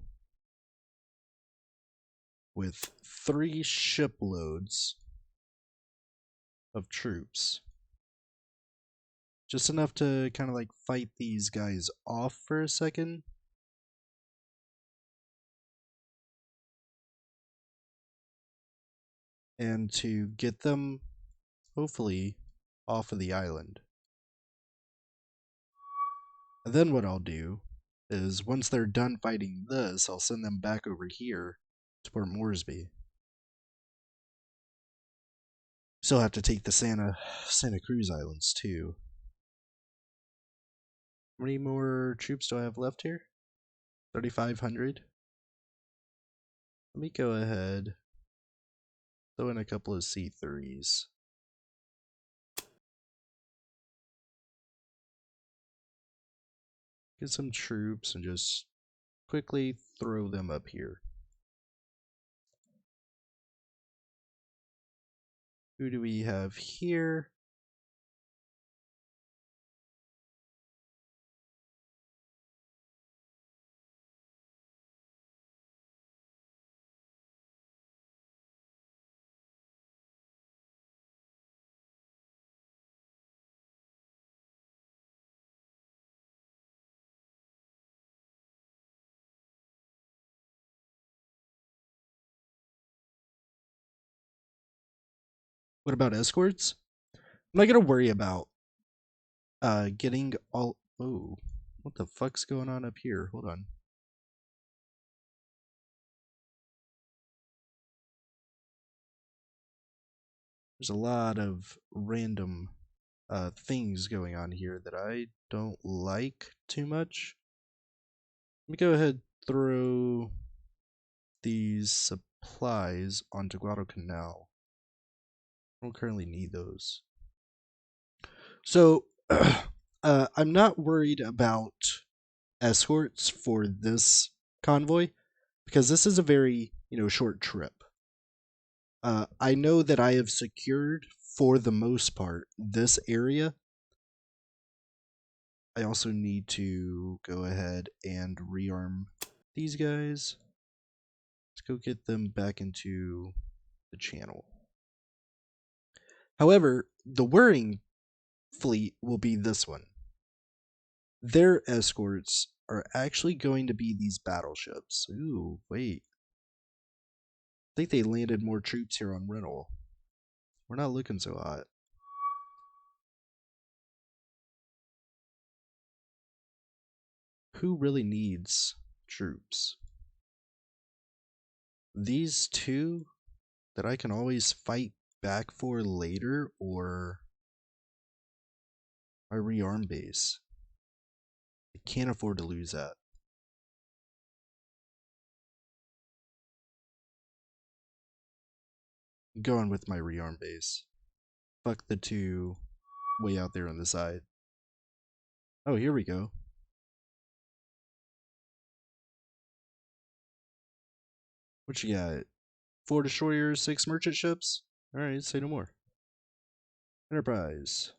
with 3 shiploads of troops. Just enough to kind of like fight these guys off for a second. And to get them, hopefully, off of the island. And then what I'll do is, once they're done fighting this, I'll send them back over here to Port Moresby. Still have to take the Santa Cruz Islands, too. How many more troops do I have left here? 3,500? Let me go ahead, throw in a couple of C3s. Get some troops and just quickly throw them up here. Who do we have here? What about escorts? I'm not gonna worry about getting all. Oh, what the fuck's going on up here? Hold on. There's a lot of random things going on here that I don't like too much. Let me go ahead and throw these supplies onto Guadalcanal. I don't currently need those. So, I'm not worried about escorts for this convoy because this is a very, short trip. I know that I have secured, for the most part, this area. I also need to go ahead and rearm these guys. Let's go get them back into the channel. However, the worrying fleet will be this one. Their escorts are actually going to be these battleships. Ooh, wait. I think they landed more troops here on rental. We're not looking so hot. Who really needs troops? These two that I can always fight back for later, or my rearm base? I can't afford to lose that. I'm going with my rearm base. Fuck the two way out there on the side. Oh, here we go. What you got? 4 destroyers, 6 merchant ships? Alright, say no more. Enterprise.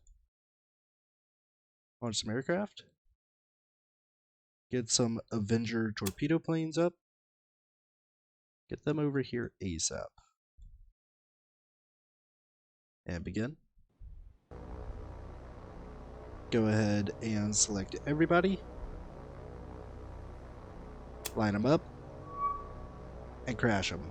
Launch some aircraft. Get some Avenger torpedo planes up. Get them over here ASAP. And begin. Go ahead and select everybody. Line them up. And crash them.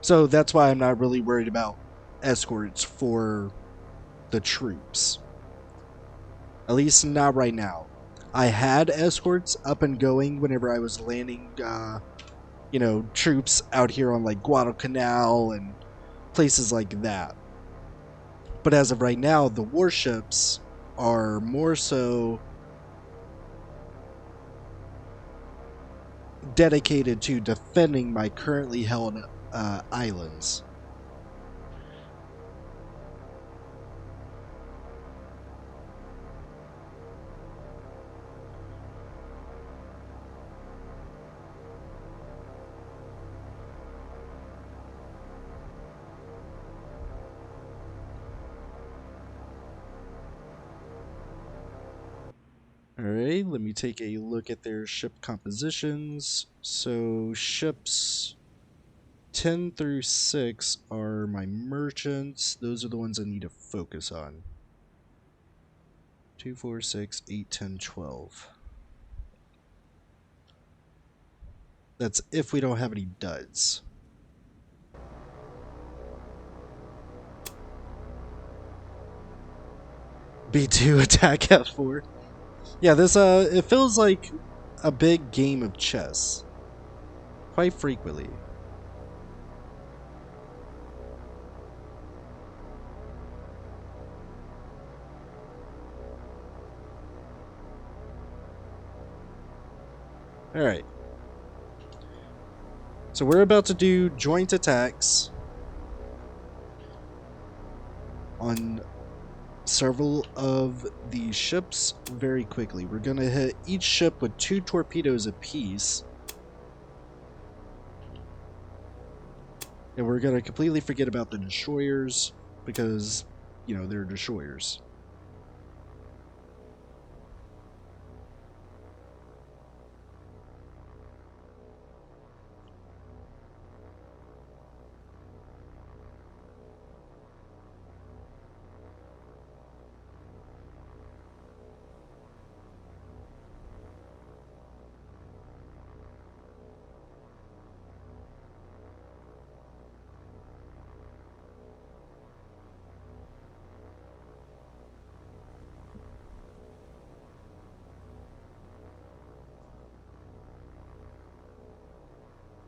So that's why I'm not really worried about escorts for the troops. At least not right now. I had escorts up and going whenever I was landing, troops out here on like Guadalcanal and places like that. But as of right now, the warships are more so dedicated to defending my currently held islands. Alright, let me take a look at their ship compositions. So, ships 10 through 6 are my merchants. Those are the ones I need to focus on. 2, 4, 6, 8, 10, 12. That's if we don't have any duds. B2 attack F4. Yeah, this it feels like a big game of chess. Quite frequently. Alright. So we're about to do joint attacks on several of the ships very quickly. We're going to hit each ship with 2 torpedoes apiece. And we're going to completely forget about the destroyers because, they're destroyers.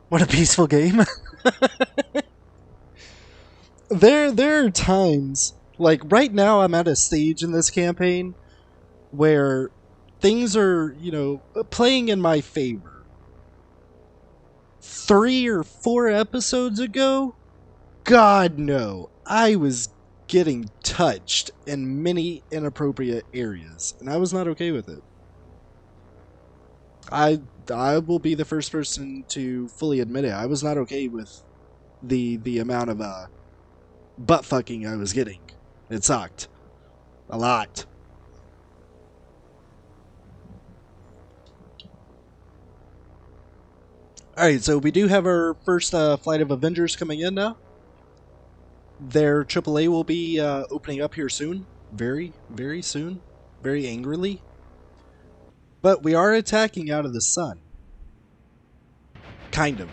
What a peaceful game. There are times, like right now I'm at a stage in this campaign where things are, playing in my favor. 3 or 4 episodes ago, God no, I was getting touched in many inappropriate areas, and I was not okay with it. I will be the first person to fully admit it. I was not okay with the amount of butt fucking I was getting. It sucked a lot. Alright, so we do have our first flight of Avengers coming in now. Their AAA will be opening up here soon. Very, very soon. Very angrily. But we are attacking out of the sun. Kind of.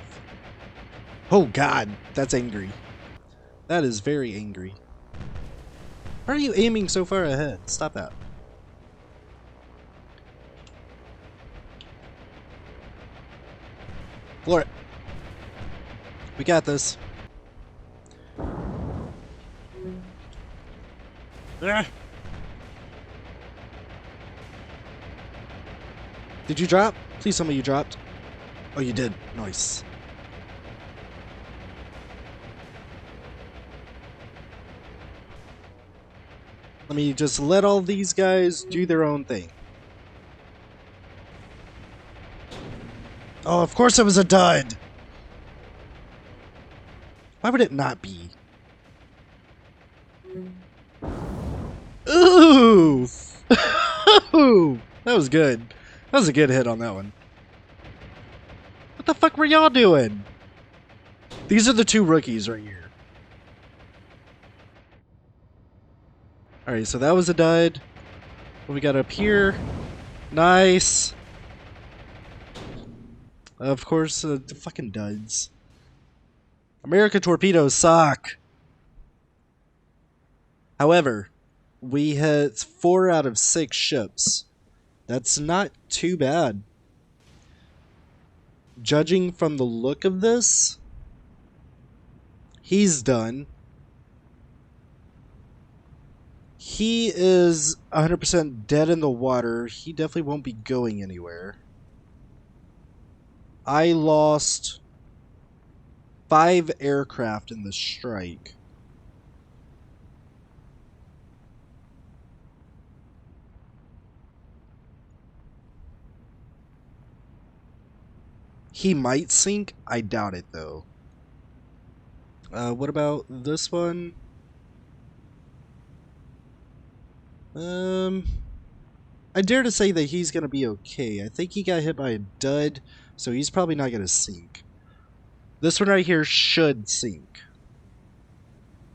Oh god, that's angry. That is very angry. Why are you aiming so far ahead? Stop that. Floor it. We got this. Ah. Did you drop? Please tell me you dropped. Oh, you did. Nice. Let me just let all these guys do their own thing. Oh, of course it was a dud. Why would it not be? Ooh! Ooh! That was good. That was a good hit on that one. What the fuck were y'all doing? These are the 2 rookies right here. Alright, so that was a dud. What we got up here? Nice. Of course, the fucking duds. American torpedoes suck. However, we hit 4 out of 6 ships. That's not too bad. Judging from the look of this, he's done. He is 100% dead in the water. He definitely won't be going anywhere. I lost 5 aircraft in the strike. He might sink. I doubt it, though. What about this one? I dare to say that he's going to be okay. I think he got hit by a dud, so he's probably not going to sink. This one right here should sink.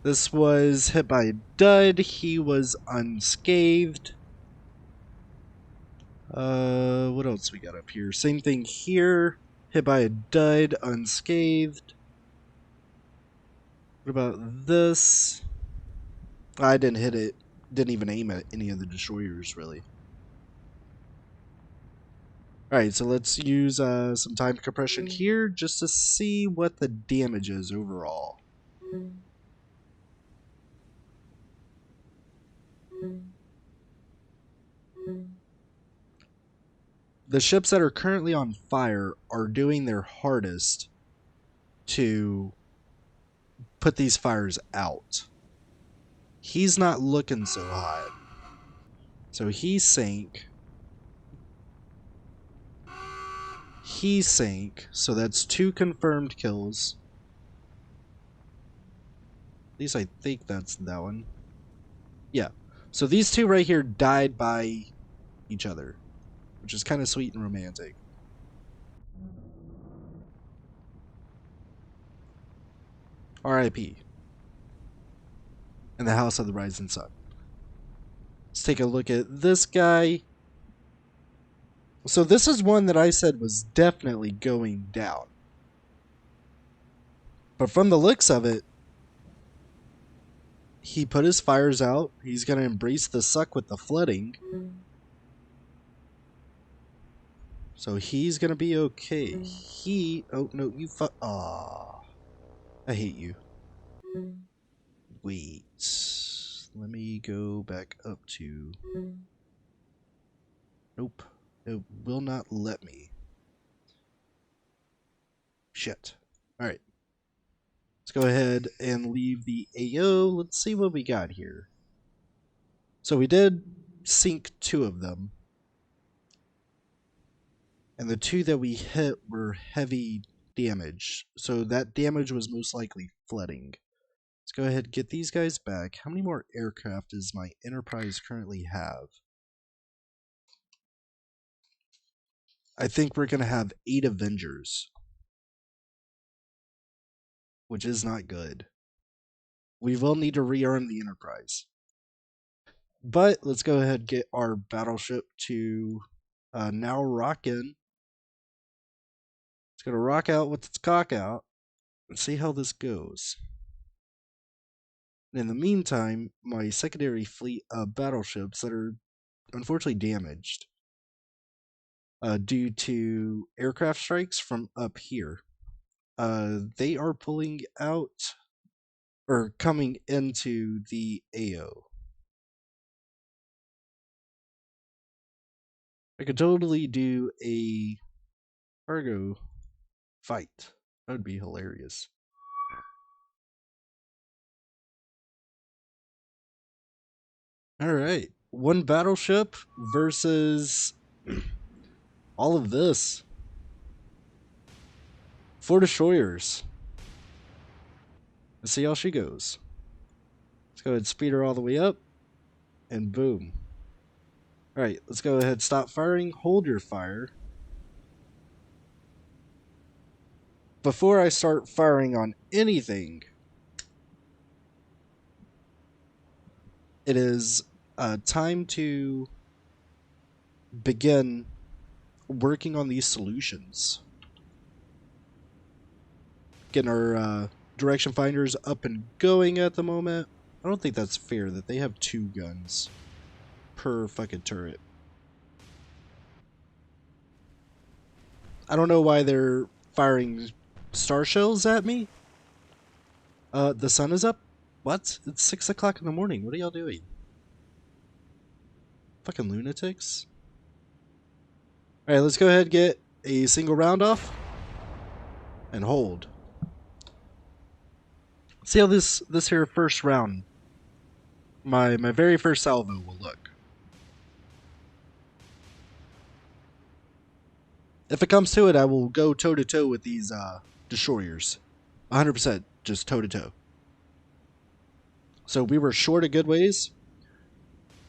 This was hit by a dud. He was unscathed. What else we got up here? Same thing here. Hit by a dud, unscathed. What about this? I didn't hit it. Didn't even aim at any of the destroyers, really. Alright, so let's use some time compression here just to see what the damage is overall. The ships that are currently on fire are doing their hardest to put these fires out. He's not looking so hot. So he sank. He sank. So that's 2 confirmed kills. At least I think that's that one. Yeah. So these 2 right here died by each other, which is kind of sweet and romantic. R.I.P. in the House of the Rising Sun. Let's take a look at this guy. So this is one that I said was definitely going down. But from the looks of it, he put his fires out. He's going to embrace the suck with the flooding. So he's going to be okay. Oh no, you Aw. I hate you. Wait. Let me go back up to... Nope. It will not let me. Shit. Alright. Let's go ahead and leave the AO. Let's see what we got here. So we did sink 2 of them. And the 2 that we hit were heavy damage. So that damage was most likely flooding. Let's go ahead and get these guys back. How many more aircraft does my Enterprise currently have? I think we're going to have 8 Avengers. Which is not good. We will need to rearm the Enterprise. But let's go ahead and get our battleship to now rock in. It's going to rock out with its cock out and see how this goes. And in the meantime, my secondary fleet of battleships that are unfortunately damaged due to aircraft strikes from up here, they are pulling out or coming into the AO. I could totally do a cargo fight. That would be hilarious. Alright. 1 battleship versus all of this. 4 destroyers. Let's see how she goes. Let's go ahead and speed her all the way up. And boom. Alright, let's go ahead and stop firing. Hold your fire. Before I start firing on anything, it is time to begin working on these solutions. Getting our Direction finder's up and going at the moment. I don't think that's fair that they have 2 guns per fucking turret. I don't know why they're firing star shells at me. The sun is up? What? It's 6 o'clock in the morning. What are y'all doing? Fucking lunatics. Alright, let's go ahead and get a single round off. And hold. See how this here first round, my very first salvo will look. If it comes to it, I will go toe-to-toe with these destroyers. 100% just toe-to-toe. So we were short a good ways.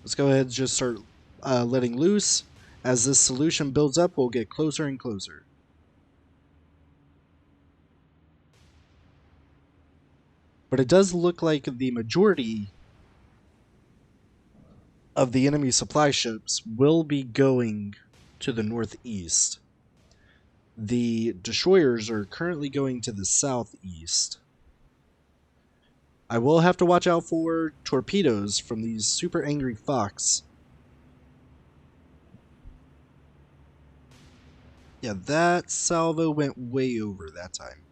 Let's go ahead and just start letting loose. As this solution builds up, we'll get closer and closer. But it does look like the majority of the enemy supply ships will be going to the northeast. The destroyers are currently going to the southeast. I will have to watch out for torpedoes from these super angry fox. Yeah, that salvo went way over that time.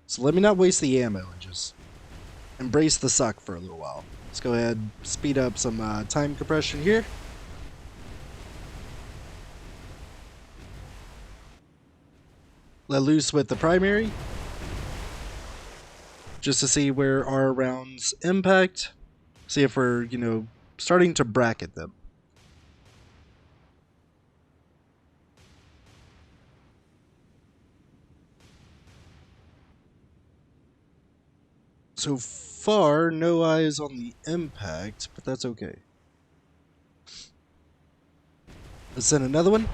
So let me not waste the ammo and just embrace the suck for a little while. Let's go ahead and speed up some time compression here. Let loose with the primary. Just to see where our rounds impact. See if we're, starting to bracket them. So far, no eyes on the impact, but that's okay. Let's send another one.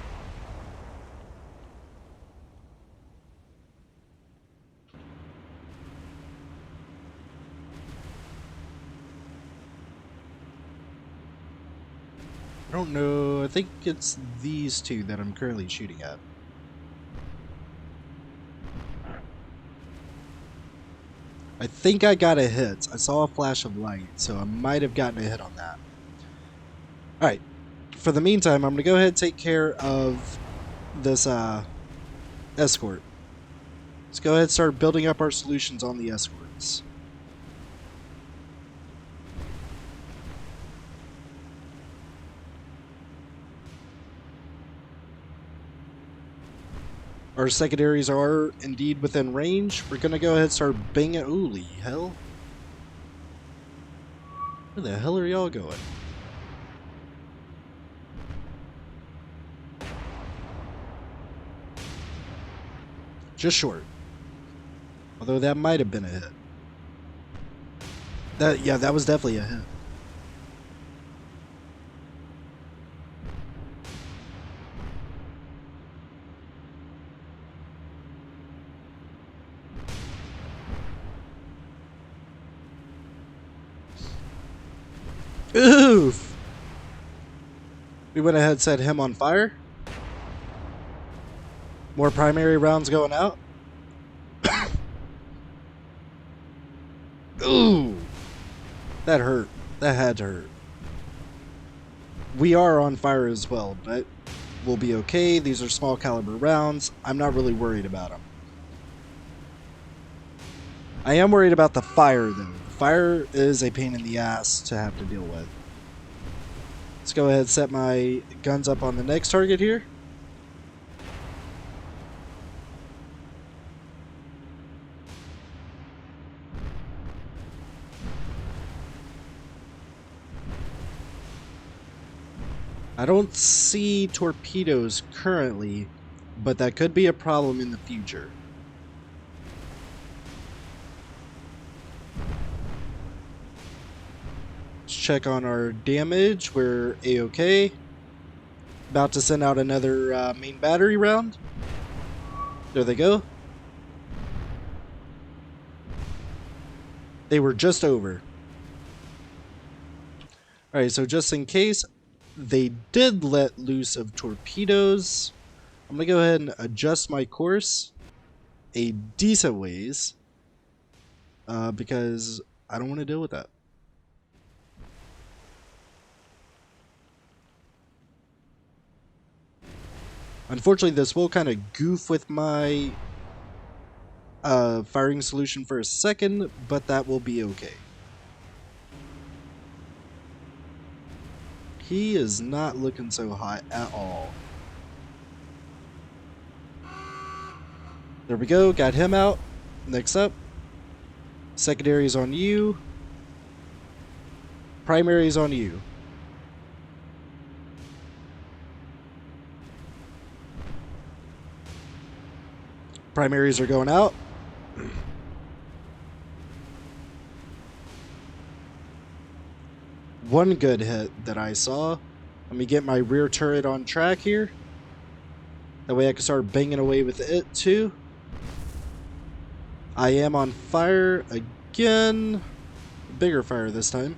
I don't know. I think it's these two that I'm currently shooting at. I think I got a hit. I saw a flash of light, so I might have gotten a hit on that. Alright. For the meantime, I'm going to go ahead and take care of this escort. Let's go ahead and start building up our solutions on the escorts. Our secondaries are indeed within range. We're going to go ahead and start banging. Holy hell. Where the hell are y'all going? Just short. Although that might have been a hit. That was definitely a hit. Oof! We went ahead and set him on fire. More primary rounds going out. Ooh! That hurt. That had to hurt. We are on fire as well, but we'll be okay. These are small caliber rounds. I'm not really worried about them. I am worried about the fire, though. Fire is a pain in the ass to have to deal with. Let's go ahead and set my guns up on the next target here. I don't see torpedoes currently, but that could be a problem in the future. Let's check on our damage. We're A-okay. About to send out another main battery round. There they go. They were just over. Alright, so just in case they did let loose of torpedoes, I'm going to go ahead and adjust my course a decent ways. because I don't want to deal with that. Unfortunately, this will kind of goof with my firing solution for a second, but that will be okay. He is not looking so hot at all. There we go, got him out. Next up, secondary is on you. Primary is on you. Primaries are going out. One good hit that I saw. Let me get my rear turret on track here. That way I can start banging away with it too. I am on fire again. Bigger fire this time.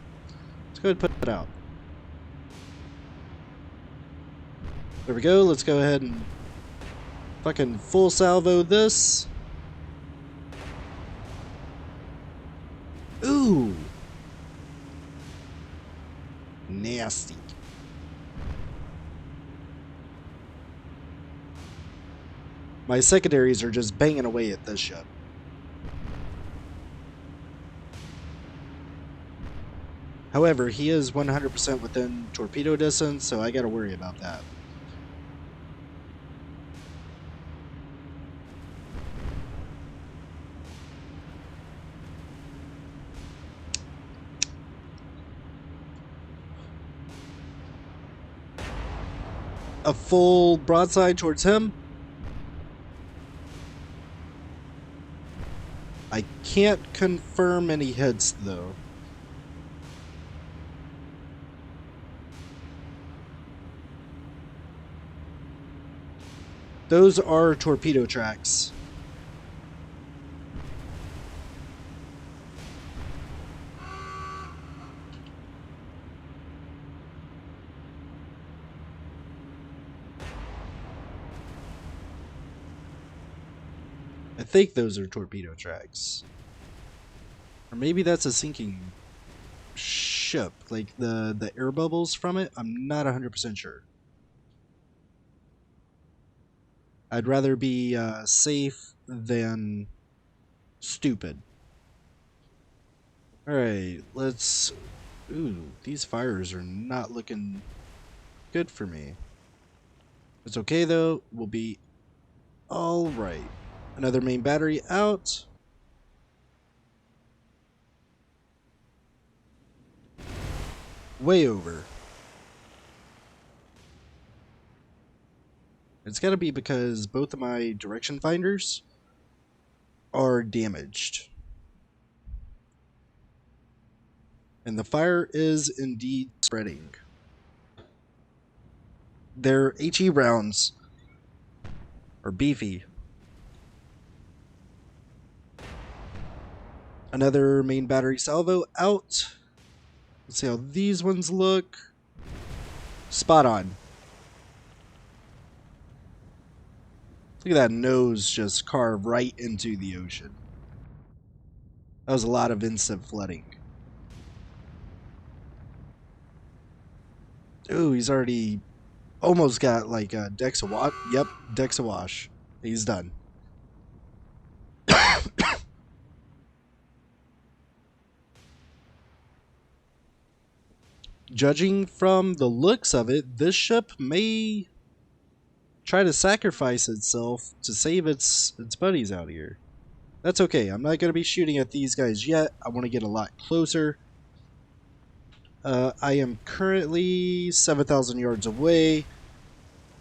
Let's go ahead and put it out. There we go. Let's go ahead and fucking full salvo this. Ooh. Nasty. My secondaries are just banging away at this ship. However, he is 100% within torpedo distance, so I gotta worry about that. A full broadside towards him. I can't confirm any hits, though. Those are torpedo tracks. I think those are torpedo tracks. Or maybe that's a sinking ship. Like the air bubbles from it. I'm not 100% sure. I'd rather be safe than stupid. Alright, let's... Ooh, these fires are not looking good for me. It's okay though, we'll be alright. Another main battery out. Way over. It's gotta be because both of my direction finders are damaged. And the fire is indeed spreading. Their HE rounds are beefy. Another main battery salvo out. Let's see how these ones look. Spot on. Look at that nose just carved right into the ocean. That was a lot of instant flooding. Ooh, he's already almost got like a decks awash. Yep, decks awash. He's done. Judging from the looks of it, this ship may try to sacrifice itself to save its buddies out here. That's okay. I'm not going to be shooting at these guys yet. I want to get a lot closer. I am currently 7,000 yards away.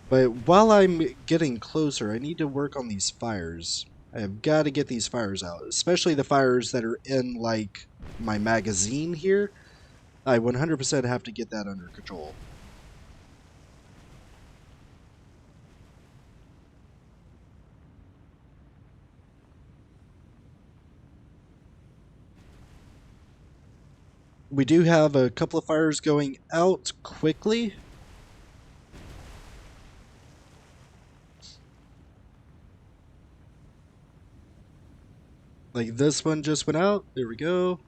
But while I'm getting closer, I need to work on these fires. I have got to get these fires out. Especially the fires that are in, like, my magazine here. I 100% have to get that under control. We do have a couple of fires going out quickly. Like this one just went out. There we go.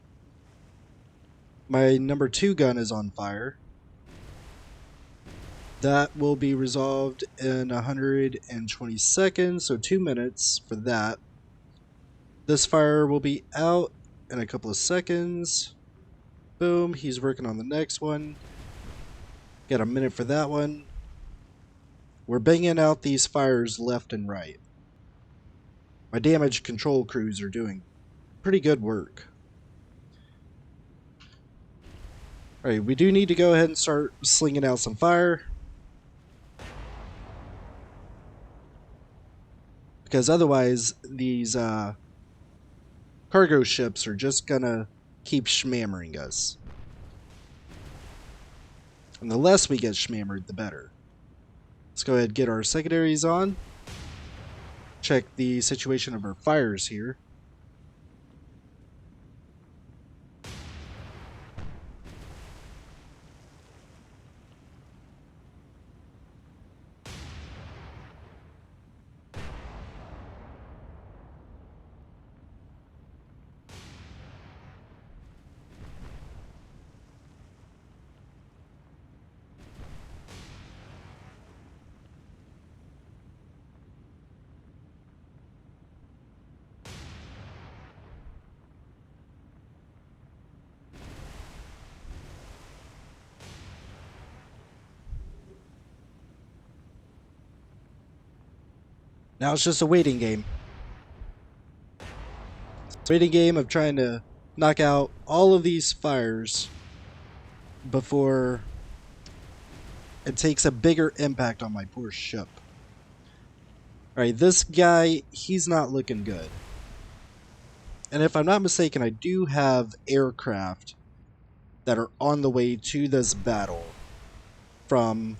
My number 2 gun is on fire. That will be resolved in 120 seconds, so 2 minutes for that. This fire will be out in a couple of seconds. Boom, he's working on the next one. Got a minute for that one. We're banging out these fires left and right. My damage control crews are doing pretty good work. Alright, we do need to go ahead and start slinging out some fire. Because otherwise, these cargo ships are just gonna keep schmammering us. And the less we get schmammered, the better. Let's go ahead and get our secondaries on. Check the situation of our fires here. Now it's just a waiting game. It's a waiting game of trying to knock out all of these fires before it takes a bigger impact on my poor ship. Alright, this guy, he's not looking good. And if I'm not mistaken, I do have aircraft that are on the way to this battle from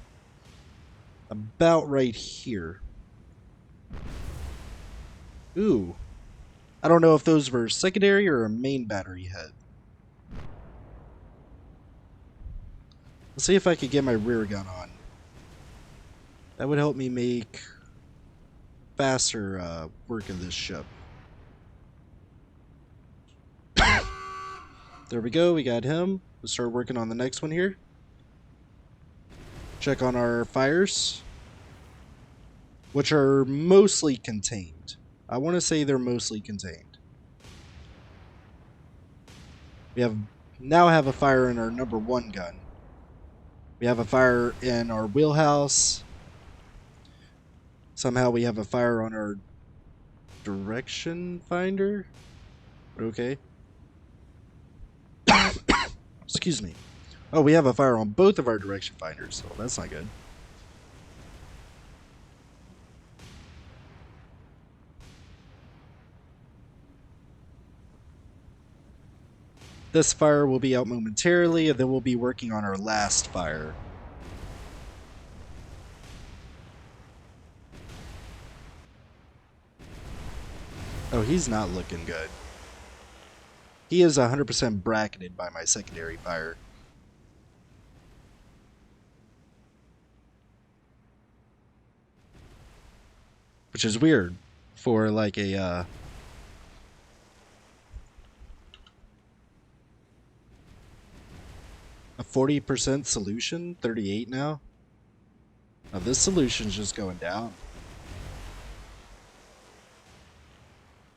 about right here. Ooh. I don't know if those were secondary or a main battery head. Let's see if I could get my rear gun on. That would help me make faster work of this ship. There we go, we got him. Let's start working on the next one here. Check on our fires, which are mostly contained. I want to say they're mostly contained. We now have a fire in our number 1 gun. We have a fire in our wheelhouse. Somehow we have a fire on our direction finder. Okay. Excuse me. Oh, we have a fire on both of our direction finders, so that's not good. This fire will be out momentarily, and then we'll be working on our last fire. Oh, he's not looking good. He is 100% bracketed by my secondary fire. Which is weird for like a 40% solution, 38 now. Now this solution's just going down.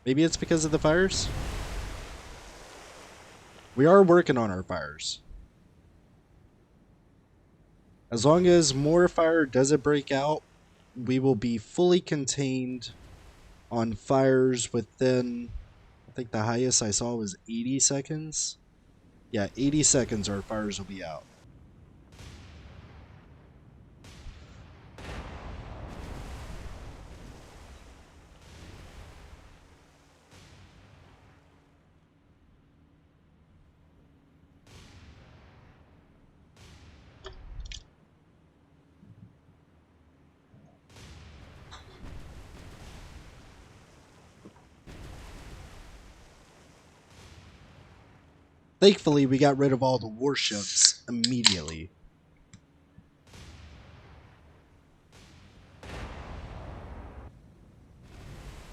Maybe it's because of the fires? We are working on our fires. As long as more fire doesn't break out, we will be fully contained on fires within, I think the highest I saw was 80 seconds. Yeah, 80 seconds our fires will be out. Thankfully, we got rid of all the warships immediately.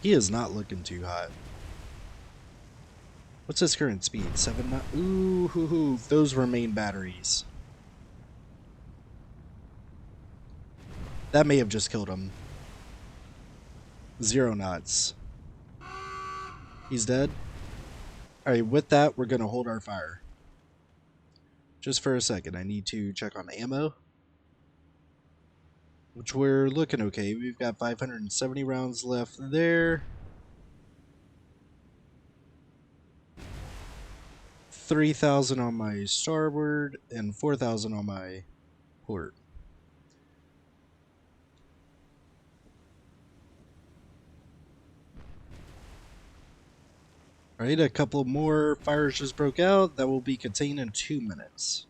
He is not looking too hot. What's his current speed? 7 Ooh, hoo, hoo. Those were main batteries. That may have just killed him. 0 knots. He's dead. Alright, with that, we're going to hold our fire. Just for a second, I need to check on ammo. Which we're looking okay. We've got 570 rounds left there. 3,000 on my starboard and 4,000 on my port. Alright, a couple more fires just broke out. That will be contained in 2 minutes.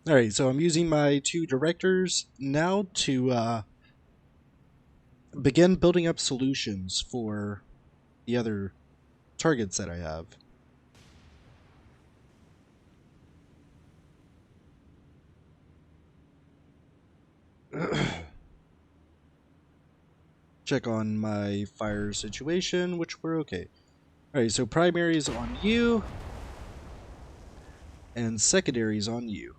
Alright, so I'm using my 2 directors now to begin building up solutions for the other targets that I have. Check on my fire situation, which we're okay. Alright, so primary is on you, and secondary is on you.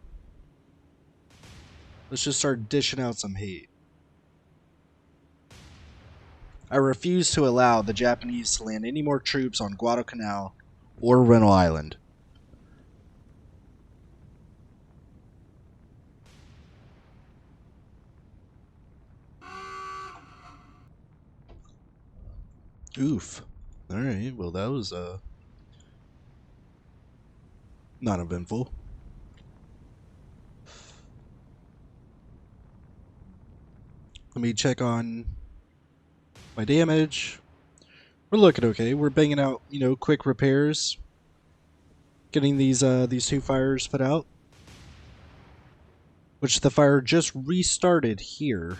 Let's just start dishing out some hate. I refuse to allow the Japanese to land any more troops on Guadalcanal or Rennell Island. Oof. Alright, well that was not eventful. Let me check on my damage. We're looking okay. We're banging out, quick repairs. Getting these 2 fires put out. Which the fire just restarted here.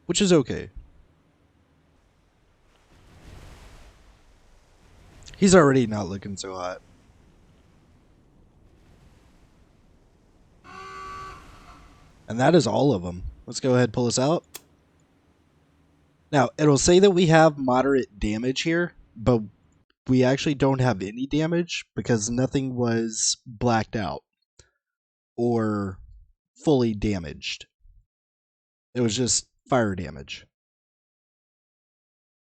Which is okay. He's already not looking so hot. And that is all of them. Let's go ahead and pull this out. Now, it'll say that we have moderate damage here, but we actually don't have any damage because nothing was blacked out or fully damaged. It was just fire damage.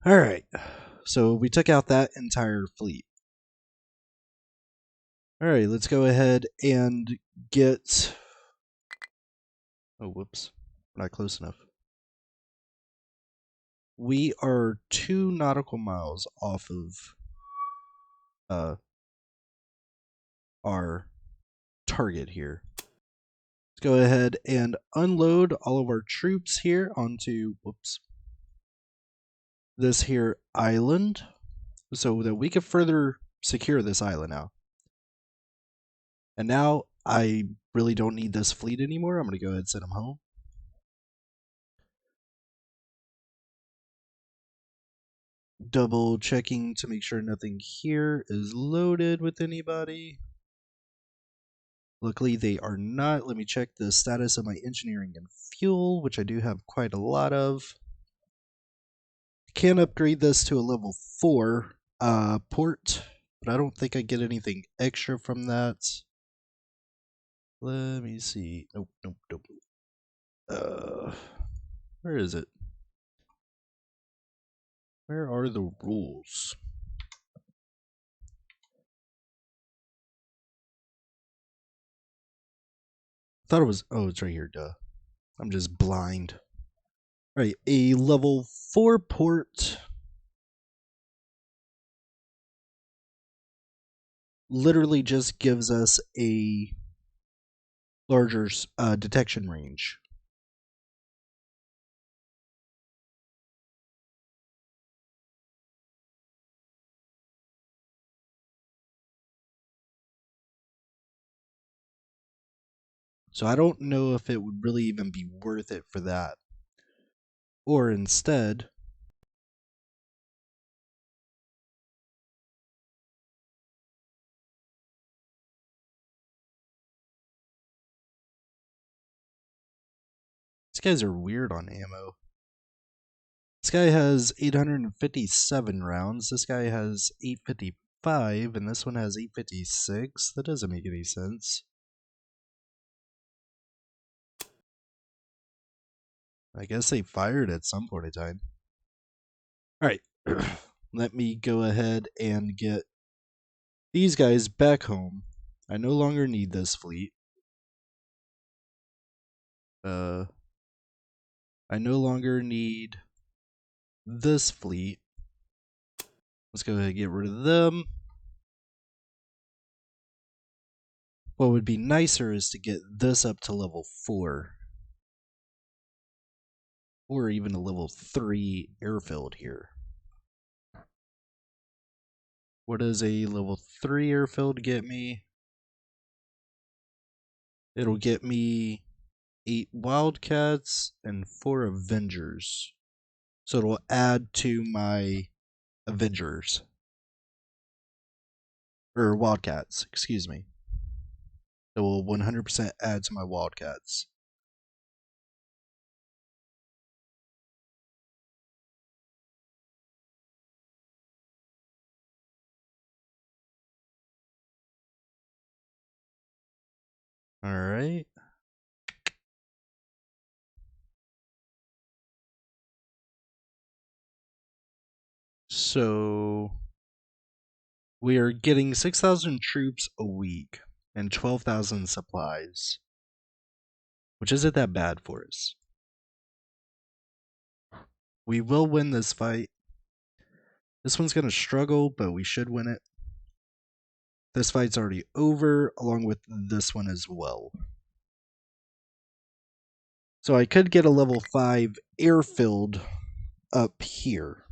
Alright, so we took out that entire fleet. Alright, let's go ahead and get... Oh, whoops. Not close enough. We are 2 nautical miles off of our target here. Let's go ahead and unload all of our troops here onto, this here island so that we can further secure this island now. And now I really don't need this fleet anymore. I'm going to go ahead and send them home. Double checking to make sure nothing here is loaded with anybody. Luckily they are not. Let me check the status of my engineering and fuel, which I do have quite a lot of. Can upgrade this to a level 4 port, but I don't think I get anything extra from that. Let me see. Nope. Where is it? Where are the rules? I thought it was... Oh, it's right here, duh. I'm just blind. Alright, a level 4 port literally just gives us a larger detection range. So I don't know if it would really even be worth it for that. Or instead, guys are weird on ammo. This guy has 857 rounds. This guy has 855, and this one has 856. That doesn't make any sense. I guess they fired at some point in time. Alright, let me go ahead and get these guys back home. I no longer need this fleet. I no longer need this fleet. Let's go ahead and get rid of them. What would be nicer is to get this up to level 4. Or even a level 3 airfield here. What does a level 3 airfield get me? It'll get me 8 Wildcats and 4 Avengers. So it'll add to my Avengers. Or Wildcats, excuse me. It will 100% add to my Wildcats. Alright. So we are getting 6,000 troops a week and 12,000 supplies, which isn't that bad for us. We will win this fight. This one's going to struggle, but we should win it. This fight's already over, along with this one as well. So I could get a level 5 airfield up here.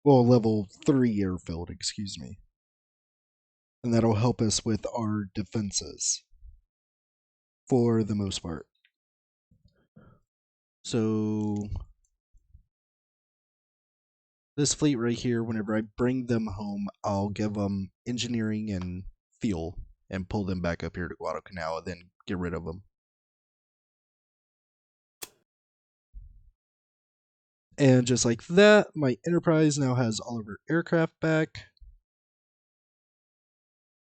Well, level 3 airfield, excuse me. And that'll help us with our defenses. For the most part. So this fleet right here, whenever I bring them home, I'll give them engineering and fuel and pull them back up here to Guadalcanal and then get rid of them. And just like that, my Enterprise now has all of her aircraft back.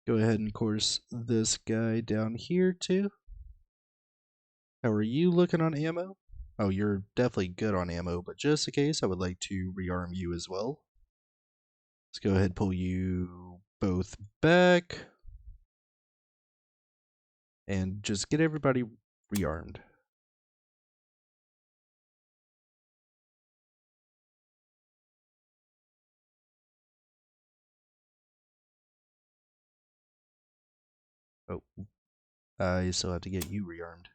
Go ahead and course this guy down here too. How are you looking on ammo? Oh, you're definitely good on ammo, but just in case, I would like to rearm you as well. Let's go ahead and pull you both back. And just get everybody rearmed. Oh, I still have to get you rearmed.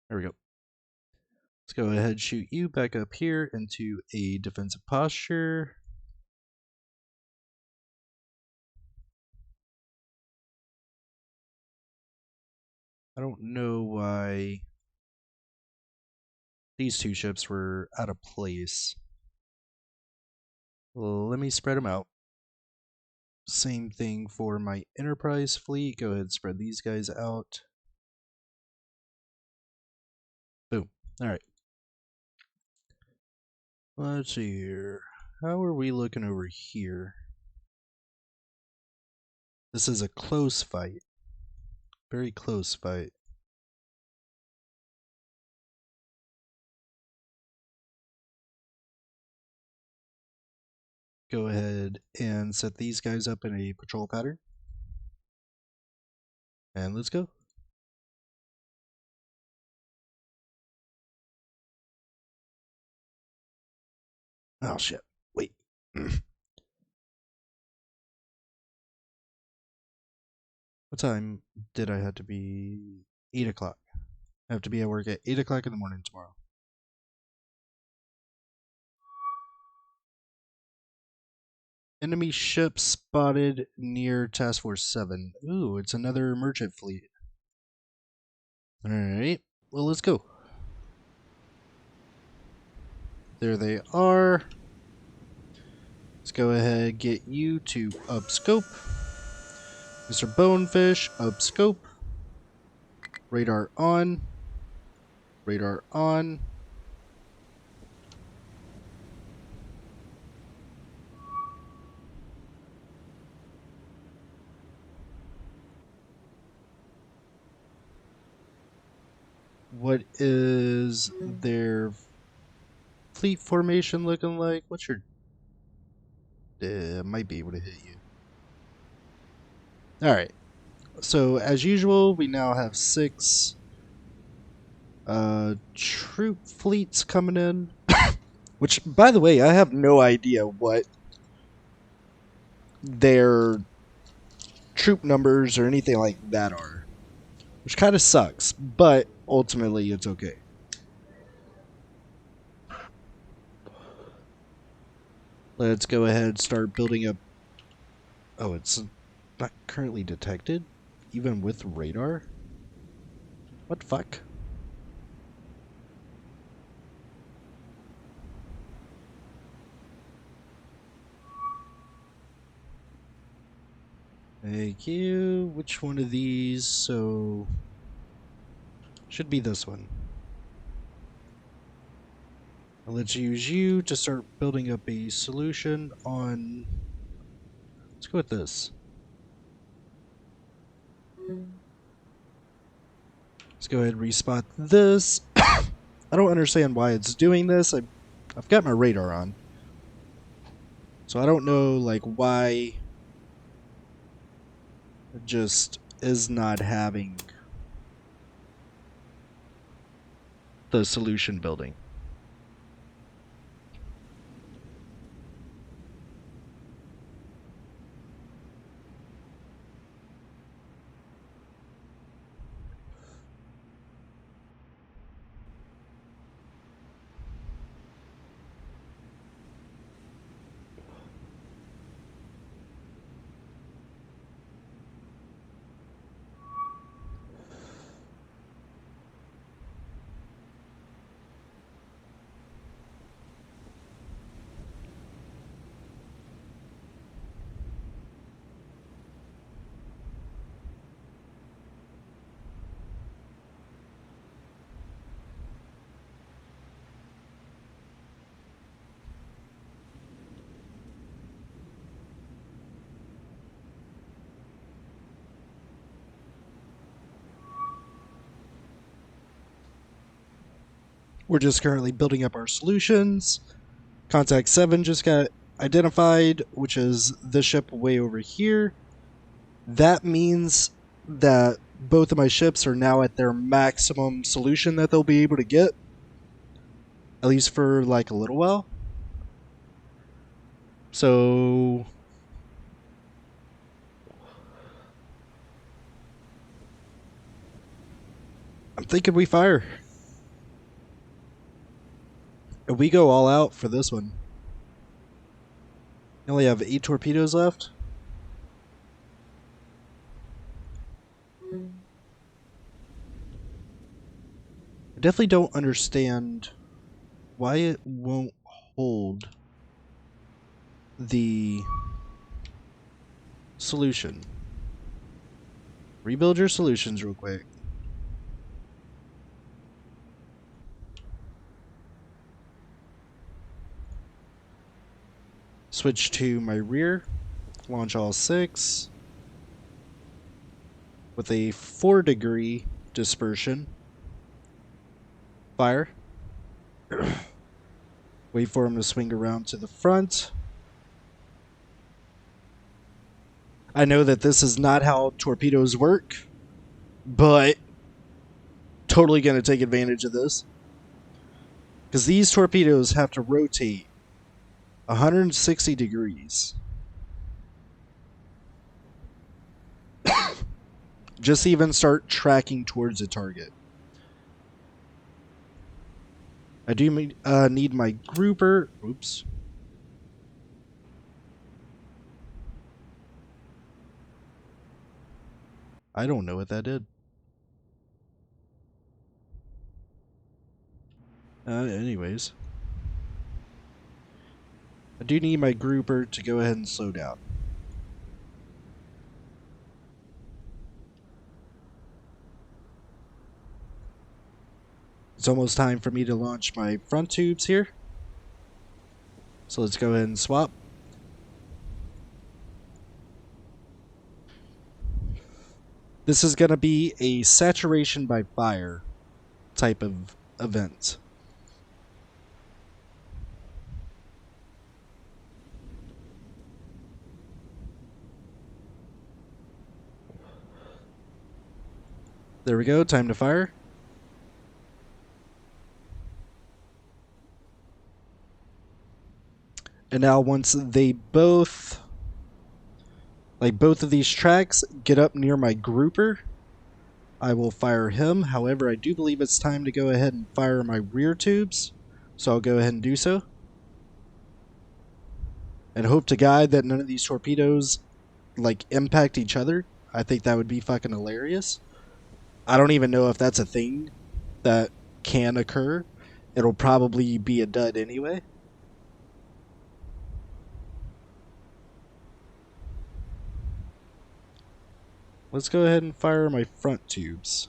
There we go. Let's go ahead and shoot you back up here into a defensive posture. I don't know why these two ships were out of place. Well, let me spread them out. Same thing for my Enterprise fleet. Go ahead and spread these guys out. Boom. Alright. Let's see here. How are we looking over here? This is a close fight. Very close fight. Go ahead and set these guys up in a patrol pattern. And let's go. Oh shit. Wait. What time did I have to be? 8 o'clock. I have to be at work at 8 o'clock in the morning tomorrow. Enemy ship spotted near Task Force 7. Ooh, it's another merchant fleet. Alright, well, let's go. There they are. Let's go ahead and get you to up scope. Mr. Bonefish, up scope. Radar on. Radar on. What is their fleet formation looking like? What's your... might be able to hit you. Alright. So, as usual, we now have 6 troop fleets coming in. Which, by the way, I have no idea what their troop numbers or anything like that are. Which kind of sucks, but ultimately it's okay. Let's go ahead and start building up... Oh, it's not currently detected? Even with radar? What the fuck? Thank you. Which one of these? So... should be this one. Let's use you to start building up a solution on... Let's go with this. Let's go ahead and respot this. I don't understand why it's doing this. I've got my radar on. So I don't know like why it just is not having the solution building. We're just currently building up our solutions. Contact 7 just got identified, which is this ship way over here. That means that both of my ships are now at their maximum solution that they'll be able to get. At least for like a little while. So... I'm thinking we fire. And we go all out for this one. We only have 8 torpedoes left. I definitely don't understand why it won't hold the solution. Rebuild your solutions real quick. Switch to my rear. Launch all 6. With a 4-degree dispersion. Fire. Wait for him to swing around to the front. I know that this is not how torpedoes work, but totally going to take advantage of this. Because these torpedoes have to rotate 160 degrees. Just even start tracking towards a target. I do need my grouper. Oops. I don't know what that did. Anyways. I do need my grouper to go ahead and slow down. It's almost time for me to launch my front tubes here. So let's go ahead and swap. This is going to be a saturation by fire type of event. There we go, time to fire. And now once they both of these tracks get up near my grouper, I will fire him. However, I do believe it's time to go ahead and fire my rear tubes. So I'll go ahead and do so. And hope to God that none of these torpedoes impact each other. I think that would be fucking hilarious. I don't even know if that's a thing that can occur. It'll probably be a dud anyway. Let's go ahead and fire my front tubes.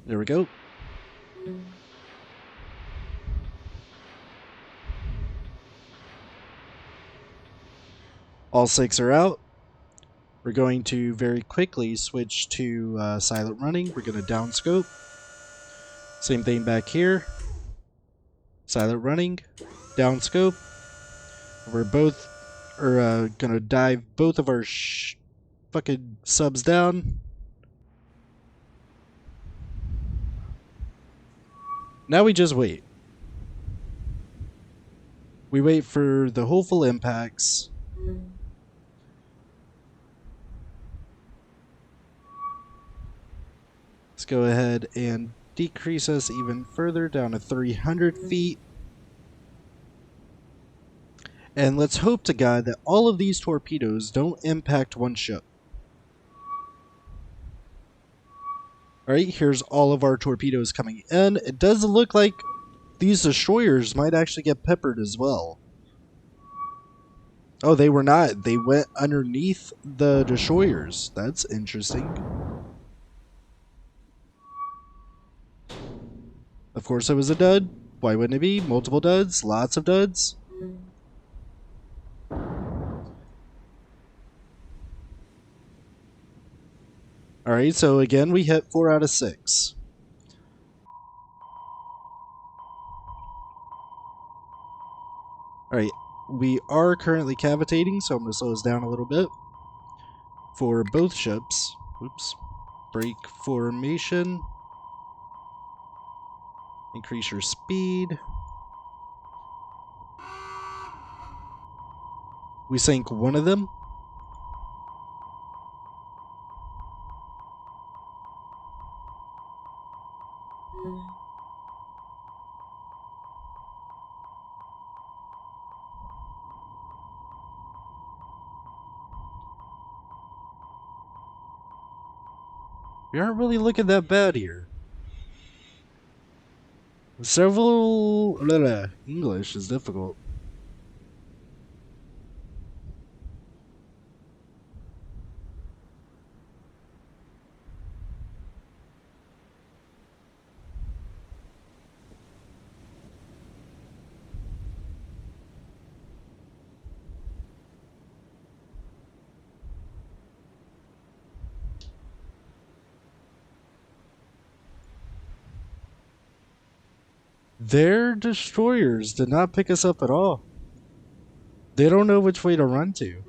There we go. All 6 are out. We're going to very quickly switch to silent running. We're going to downscope. Same thing back here. Silent running, downscope. We're both going to dive both of our fucking subs down. Now we just wait. We wait for the hopeful impacts. Let's go ahead and decrease us even further down to 300 feet. And let's hope to God that all of these torpedoes don't impact one ship. Alright, here's all of our torpedoes coming in. It does look like these destroyers might actually get peppered as well. Oh, they were not. They went underneath the destroyers. That's interesting. Of course it was a dud. Why wouldn't it be? Multiple duds, lots of duds. Alright, so again we hit 4 out of 6. Alright, we are currently cavitating, so I'm going to slow us down a little bit. For both ships. Oops. Break formation. Increase your speed. We sank one of them. We aren't really looking that bad here. English is difficult. Their destroyers did not pick us up at all. They don't know which way to run to.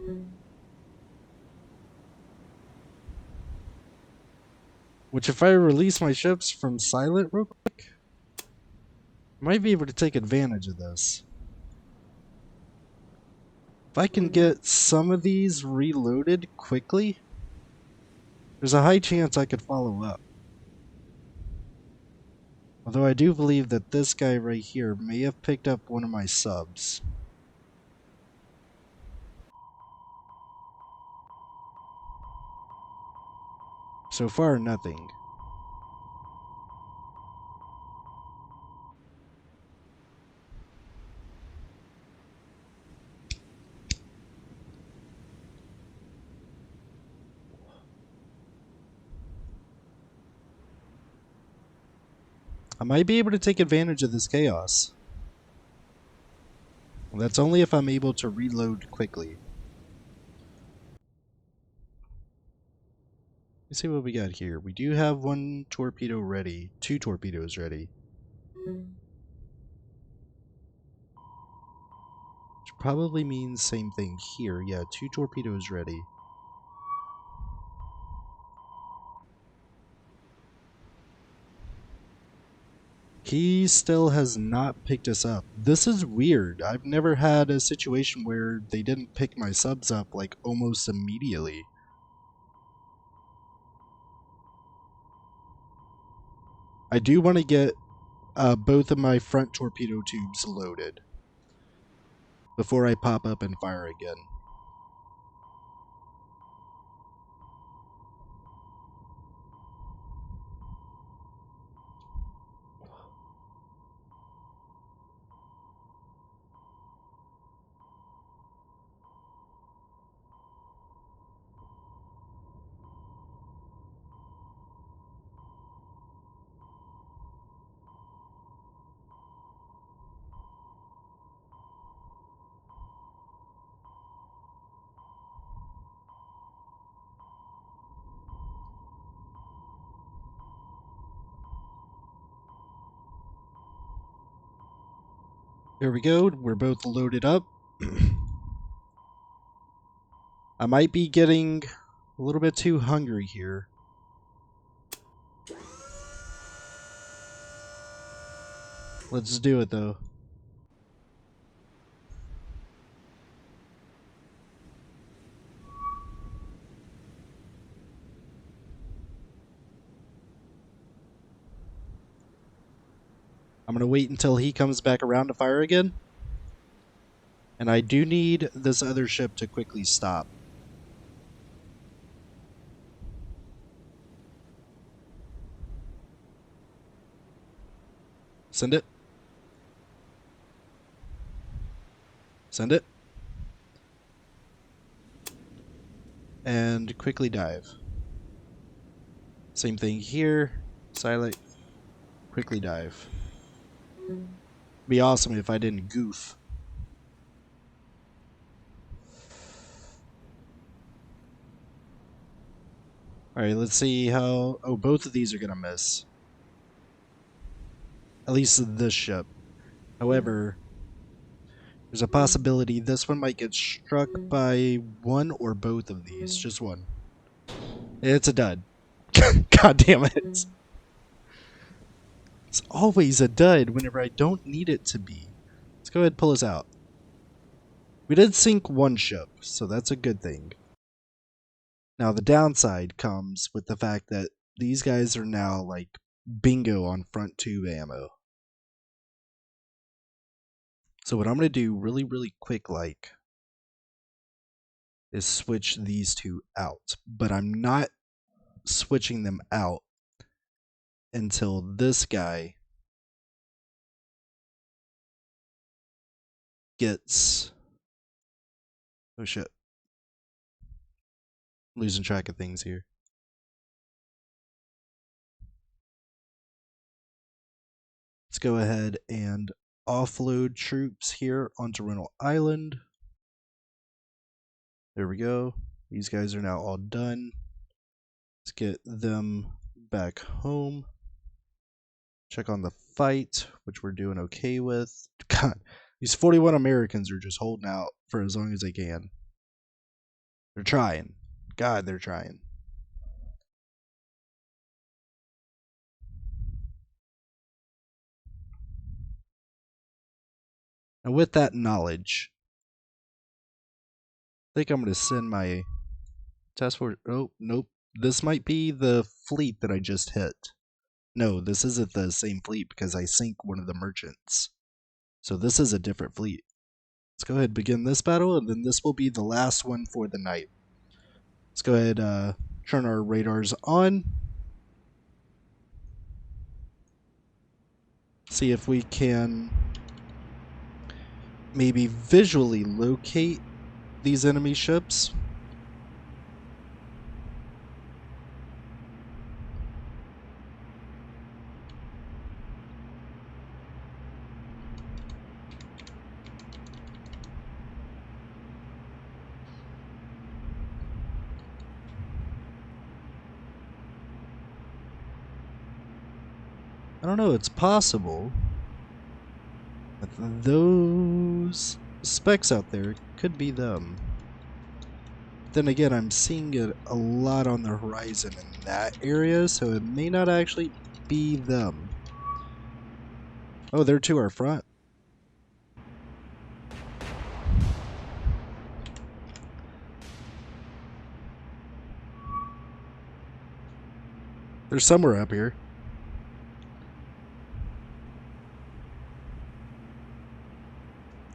Which, if I release my ships from silent real quick, I might be able to take advantage of this. If I can get some of these reloaded quickly, there's a high chance I could follow up. Although I do believe that this guy right here may have picked up one of my subs. So far, nothing. I might be able to take advantage of this chaos. That's only if I'm able to reload quickly. Let's see what we got here. We do have one torpedo ready. 2 torpedoes ready. Which probably means same thing here. Yeah, 2 torpedoes ready. He still has not picked us up. This is weird. I've never had a situation where they didn't pick my subs up like almost immediately. I do want to get both of my front torpedo tubes loaded before I pop up and fire again. There we go. We're both loaded up. I might be getting a little bit too hungry here. Let's do it though. I'm going to wait until he comes back around to fire again. And I do need this other ship to quickly stop. Send it. Send it. And quickly dive. Same thing here. Silent. Quickly dive. Be awesome if I didn't goof. Alright, let's see how... Oh, both of these are going to miss. At least this ship. However, there's a possibility this one might get struck by one or both of these. Just one. It's a dud. God damn it. It's always a dud whenever I don't need it to be. Let's go ahead and pull us out. We did sink one ship, so that's a good thing. Now the downside comes with the fact that these guys are now like bingo on front tube ammo. So what I'm going to do really quick like is switch these two out. But I'm not switching them out until this guy gets... Oh shit. Losing track of things here. Let's go ahead and offload troops here onto Rental Island. There we go. These guys are now all done. Let's get them back home. Check on the fight, which we're doing okay with. God, these 41 Americans are just holding out for as long as they can. They're trying. God, they're trying. And with that knowledge, I think I'm going to send my task force. Oh, nope. This might be the fleet that I just hit. No, this isn't the same fleet because I sank one of the merchants. So this is a different fleet. Let's go ahead and begin this battle, and then this will be the last one for the night. Let's go ahead and turn our radars on. See if we can maybe visually locate these enemy ships. I don't know, it's possible. But those specks out there could be them. Then again, I'm seeing it a lot on the horizon in that area, so it may not actually be them. Oh, they're to our front. They're somewhere up here.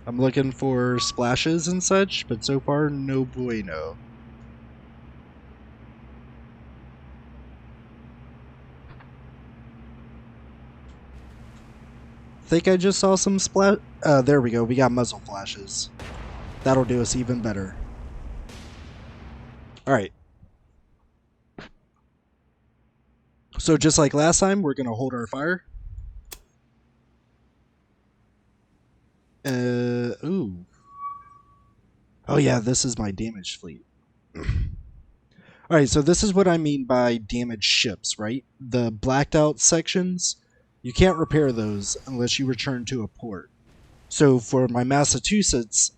I'm looking for splashes and such, but so far, no bueno. Think I just saw some splash. There we go. We got muzzle flashes. That'll do us even better. Alright. So just like last time, we're going to hold our fire. Ooh. Oh yeah, this is my damaged fleet. Alright, so this is what I mean by damaged ships, right? The blacked out sections, you can't repair those unless you return to a port. So for my Massachusetts,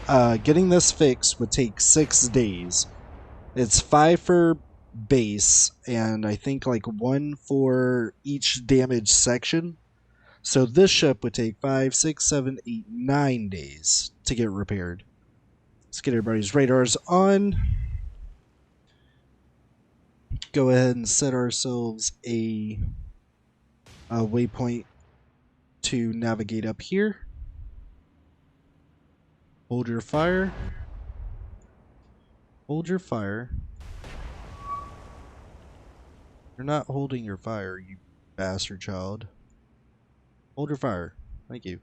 getting this fixed would take 6 days. It's 5 for base, and I think like 1 for each damaged section. So this ship would take 5, 6, 7, 8, 9 days to get repaired. Let's get everybody's radars on. Go ahead and set ourselves a waypoint to navigate up here. Hold your fire. Hold your fire. You're not holding your fire, you bastard child. Hold your fire. Thank you.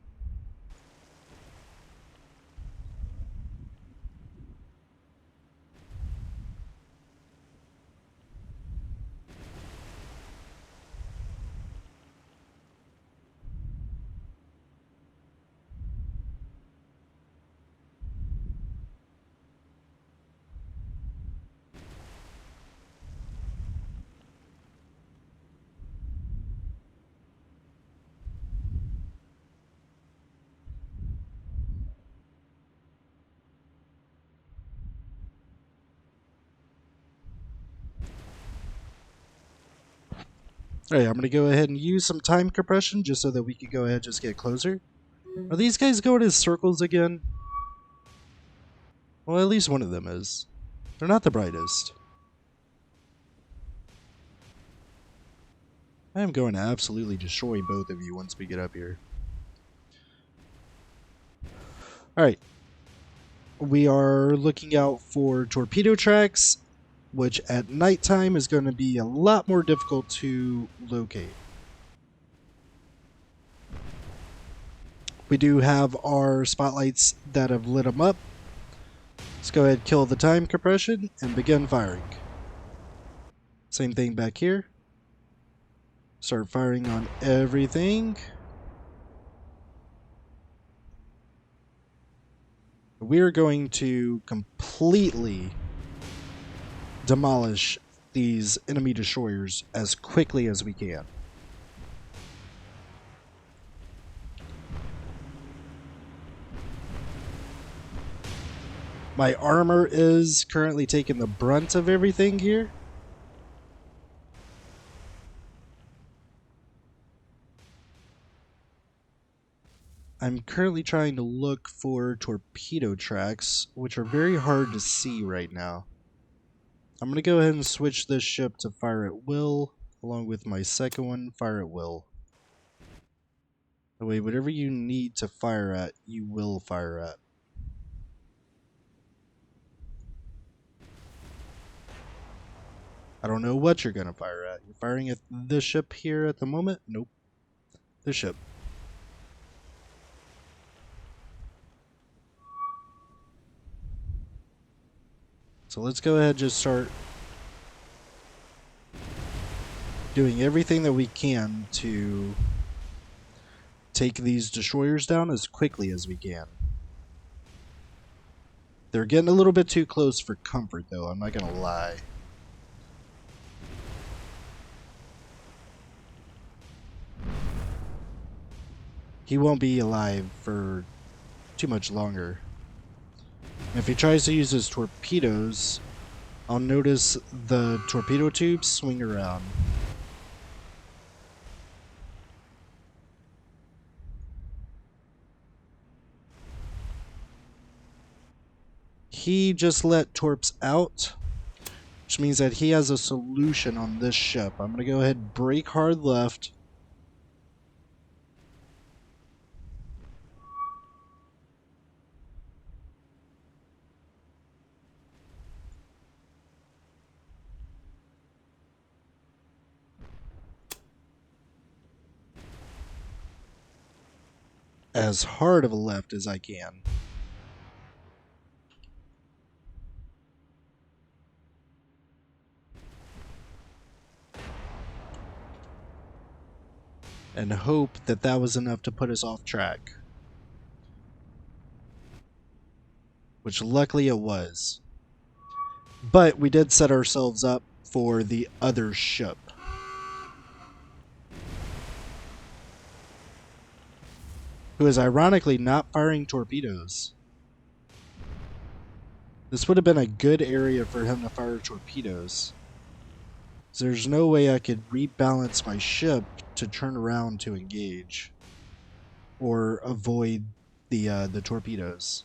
Alright, I'm going to go ahead and use some time compression just so that we can go ahead and just get closer. Are these guys going in circles again? Well, at least one of them is. They're not the brightest. I am going to absolutely destroy both of you once we get up here. Alright. We are looking out for torpedo tracks, which at nighttime is going to be a lot more difficult to locate. We do have our spotlights that have lit them up. Let's go ahead and kill the time compression and begin firing. Same thing back here. Start firing on everything. We're going to completely demolish these enemy destroyers as quickly as we can. My armor is currently taking the brunt of everything here. I'm currently trying to look for torpedo tracks, which are very hard to see right now. I'm going to go ahead and switch this ship to fire at will, along with my second one, fire at will. That way, whatever you need to fire at, you will fire at. I don't know what you're going to fire at. You're firing at this ship here at the moment? Nope. This ship. So let's go ahead and just start doing everything that we can to take these destroyers down as quickly as we can. They're getting a little bit too close for comfort, though, I'm not going to lie. he won't be alive for too much longer. And if he tries to use his torpedoes, I'll notice the torpedo tubes swing around. He just let torps out, which means that he has a solution on this ship. I'm going to go ahead and brake hard left. As hard of a left as I can. And hope that that was enough to put us off track. Which luckily it was. But we did set ourselves up for the other ship. Who is ironically not firing torpedoes. This would have been a good area for him to fire torpedoes. So there's no way I could rebalance my ship to turn around to engage. Or avoid the torpedoes.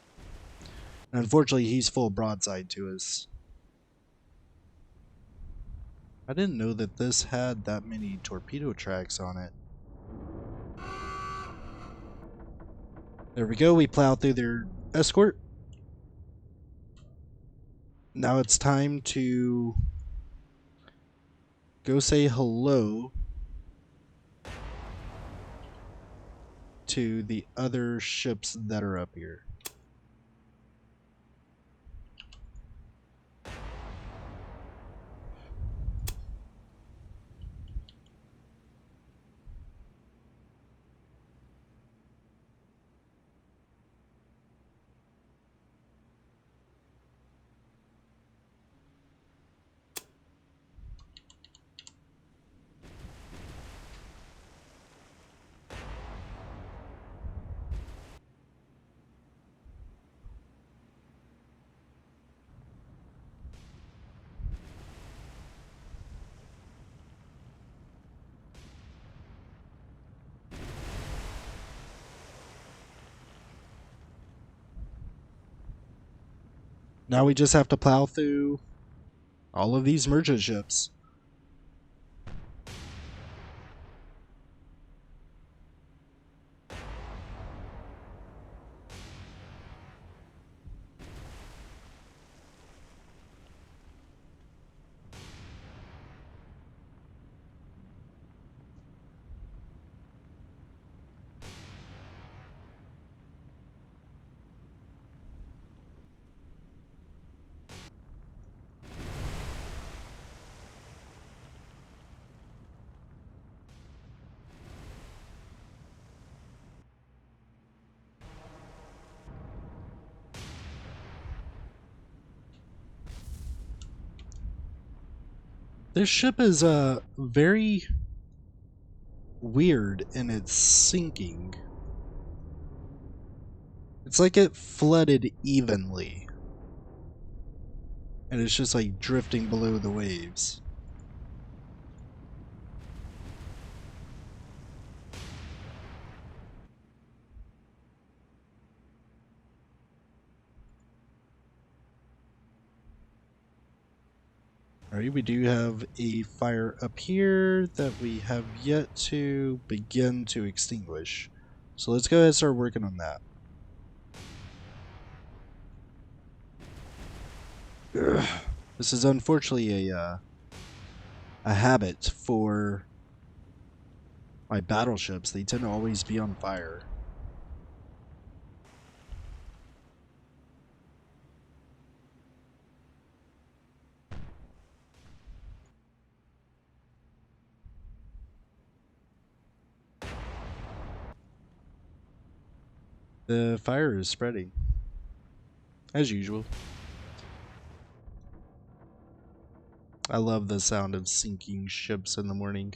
And unfortunately, he's full broadside to us. I didn't know that this had that many torpedo tracks on it. There we go, we plow through their escort. Now it's time to go say hello to the other ships that are up here. Now we just have to plow through all of these merchant ships. This ship is very weird in its sinking. It's like it flooded evenly. And it's just like drifting below the waves. Alright, we do have a fire up here that we have yet to begin to extinguish. So let's go ahead and start working on that. Ugh. This is unfortunately a habit for my battleships. They tend to always be on fire. The fire is spreading, as usual. I love the sound of sinking ships in the morning.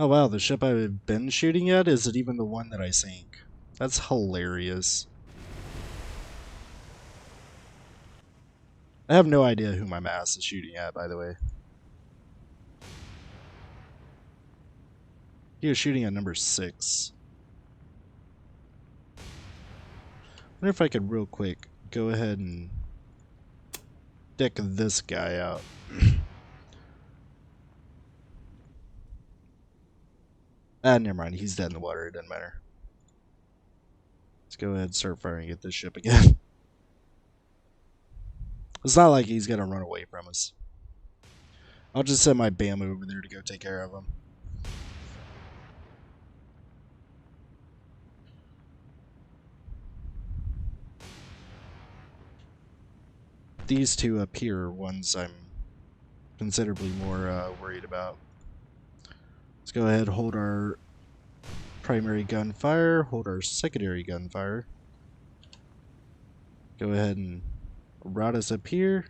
Oh wow, the ship I've been shooting at isn't even the one that I sank. That's hilarious. I have no idea who my mass is shooting at, by the way. He was shooting at number 6. I wonder if I could real quick go ahead and dick this guy out. Never mind. He's dead in the water. It doesn't matter. Let's go ahead and start firing at this ship again. It's not like he's going to run away from us. I'll just send my BAM over there to go take care of him. These two up here are ones I'm considerably more worried about. Let's go ahead and hold our primary gunfire, hold our secondary gunfire. Go ahead and route us up here.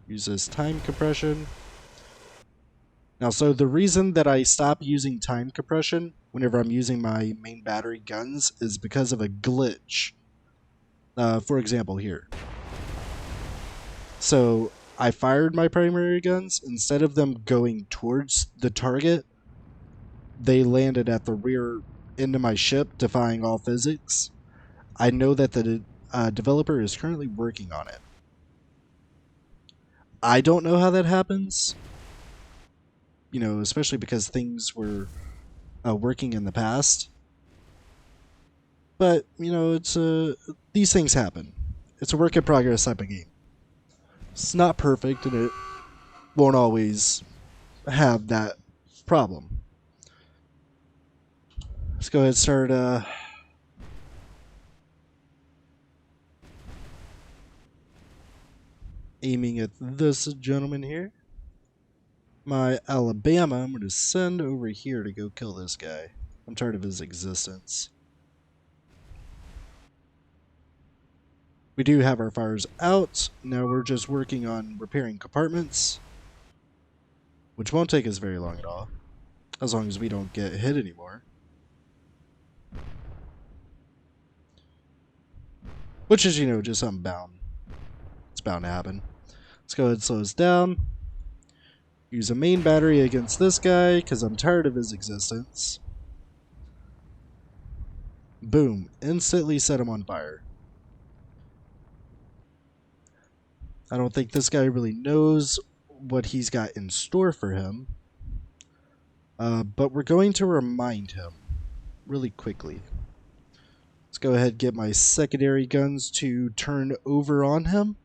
Use this time compression. Now, so the reason that I stop using time compression whenever I'm using my main battery guns is because of a glitch. For example, here. So I fired my primary guns. Instead of them going towards the target, they landed at the rear end of my ship, defying all physics. I know that the developer is currently working on it. I don't know how that happens. You know, especially because things were working in the past. But, you know, it's these things happen. It's a work in progress type of game. It's not perfect, and it won't always have that problem. Let's go ahead and start aiming at this gentleman here. My Alabama, I'm going to send over here to go kill this guy. I'm tired of his existence. We do have our fires out. Now we're just working on repairing compartments, which won't take us very long at all, as long as we don't get hit anymore. Which is, you know, just something bound. It's bound to happen. Let's go ahead and slow us down. Use a main battery against this guy, because I'm tired of his existence. Boom. Instantly set him on fire. I don't think this guy really knows what he's got in store for him. But we're going to remind him really quickly. Let's go ahead and get my secondary guns to turn over on him.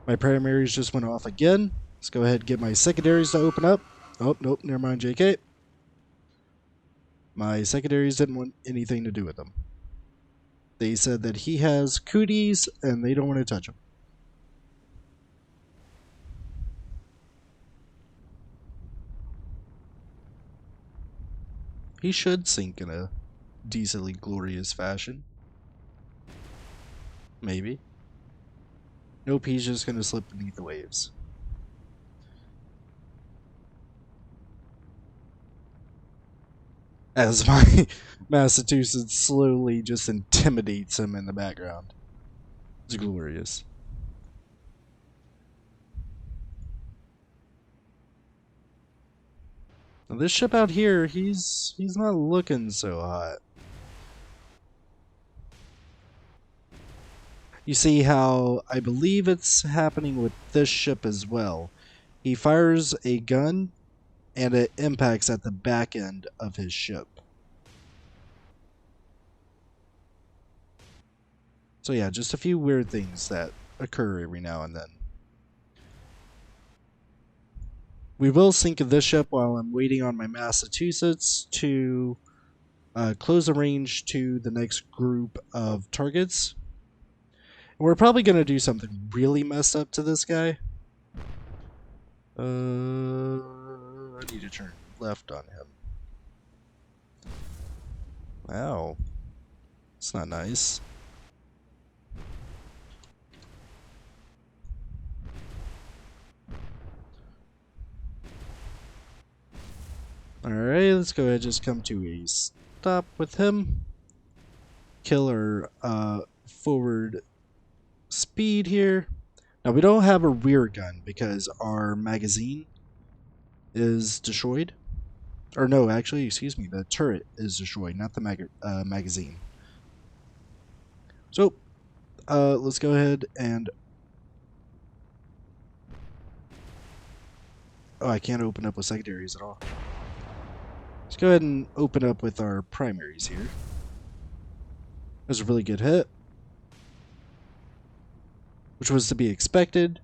My primaries just went off again. Let's go ahead and get my secondaries to open up. Oh, nope, never mind, JK. My secondaries didn't want anything to do with them. They said that he has cooties and they don't want to touch him. He should sink in a decently glorious fashion. Maybe. Nope, he's just going to slip beneath the waves. As my Massachusetts slowly just intimidates him in the background. It's glorious. Now this ship out here, he's not looking so hot. You see how I believe it's happening with this ship as well. He fires a gun and it impacts at the back end of his ship. So yeah, just a few weird things that occur every now and then. We will sink this ship while I'm waiting on my Massachusetts to close the range to the next group of targets. And we're probably going to do something really messed up to this guy. I need to turn left on him. Wow. It's not nice. let's go ahead and just come to a stop with him. Kill our forward speed here. Now we don't have a rear gun because our magazine is destroyed. Or no, actually, excuse me, the turret is destroyed, not the magazine. So, let's go ahead and... Oh, I can't open up with secondaries at all. Let's go ahead and open up with our primaries here. That was a really good hit, which was to be expected.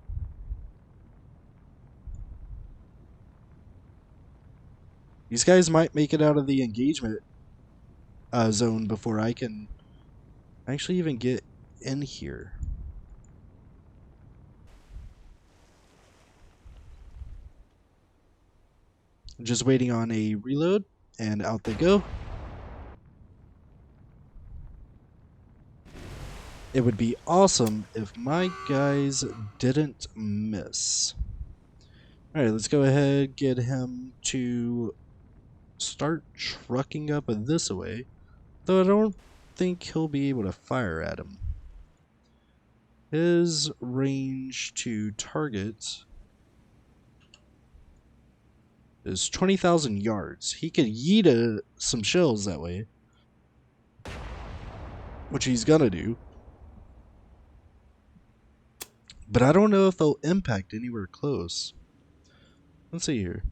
These guys might make it out of the engagement zone before I can actually even get in here. I'm just waiting on a reload, and out they go. It would be awesome if my guys didn't miss. Alright, let's go ahead, get him to start trucking up this way. Though I don't think he'll be able to fire at him. His range to target is 20,000 yards. He could yeet some shells that way, which he's gonna do. But I don't know if they'll impact anywhere close. Let's see here.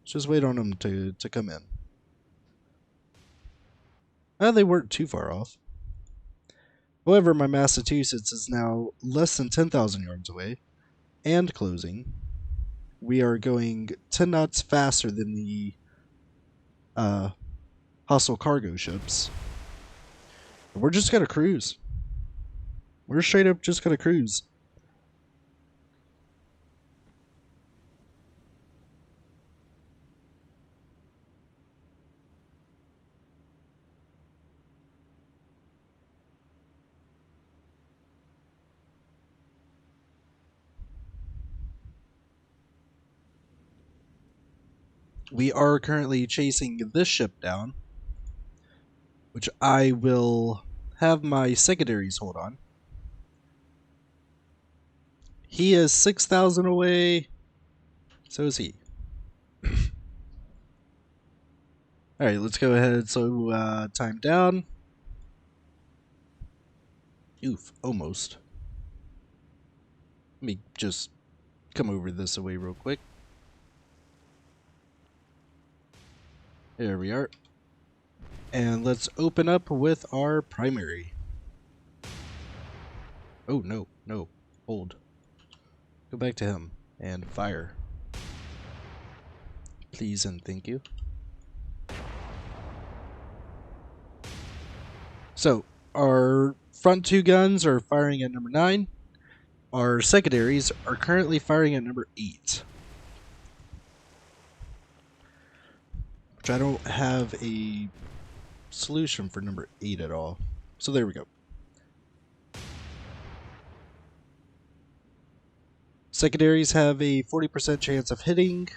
Let's just wait on them to come in. They weren't too far off. However, my Massachusetts is now less than 10,000 yards away and closing. We are going 10 knots faster than the hostile cargo ships. We're just gonna cruise. We're straight up just gonna cruise. We are currently chasing this ship down, which I will have my secondaries hold on. He is 6,000 away. So is he. Alright, let's go ahead. So, time down. Oof, almost. Let me just come over this way real quick. There we are. And let's open up with our primary. Oh, no, no. Hold. Go back to him and fire. Please and thank you. So, our front two guns are firing at number 9. Our secondaries are currently firing at number 8. Which I don't have a solution for number 8 at all. So there we go. Secondaries have a 40% chance of hitting.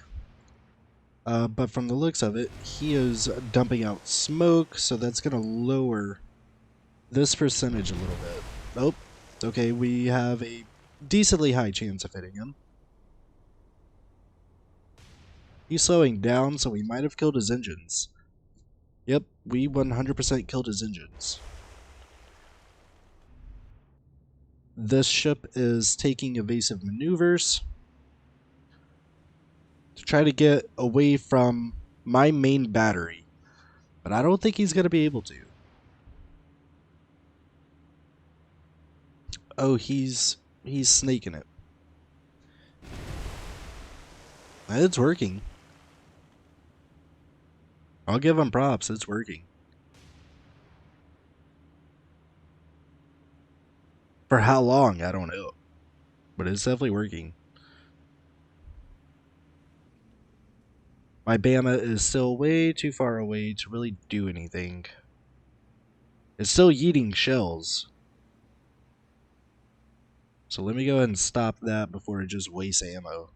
But from the looks of it, he is dumping out smoke, so that's going to lower this percentage a little bit. Nope. Okay, we have a decently high chance of hitting him. He's slowing down, so we might have killed his engines. Yep, we 100% killed his engines. This ship is taking evasive maneuvers to try to get away from my main battery. But I don't think he's going to be able to. Oh, he's snaking it. It's working. I'll give him props, it's working. For how long, I don't know. But it's definitely working. My Bama is still way too far away to really do anything. It's still yeeting shells. So let me go ahead and stop that before it just wastes ammo.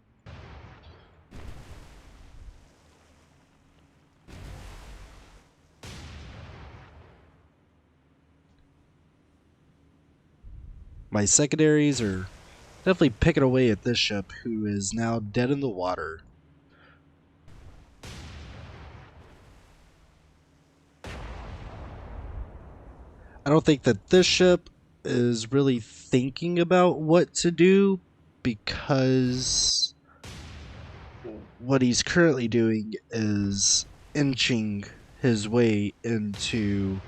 My secondaries are definitely picking away at this ship, who is now dead in the water. I don't think that this ship is really thinking about what to do, because what he's currently doing is inching his way into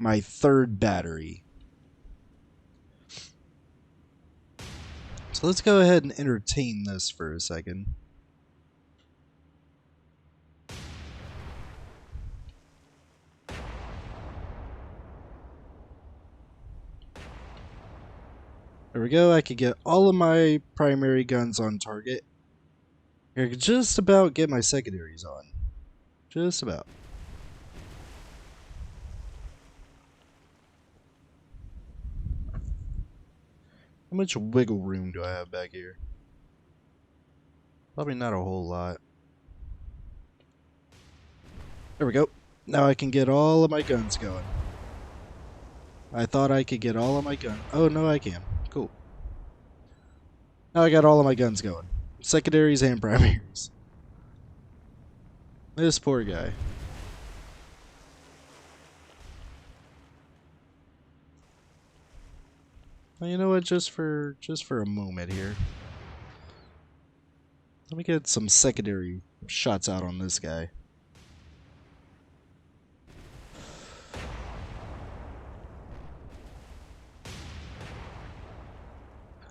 my third battery. So let's go ahead and entertain this for a second. There we go. I could get all of my primary guns on target. I could just about get my secondaries on. Just about. How much wiggle room do I have back here? Probably not a whole lot. There we go. Now I can get all of my guns going. I thought I could get all of my guns. Oh, no, I can. Cool. Now I got all of my guns going. Secondaries and primaries. This poor guy. Well, you know what? Just for a moment here, let me get some secondary shots out on this guy.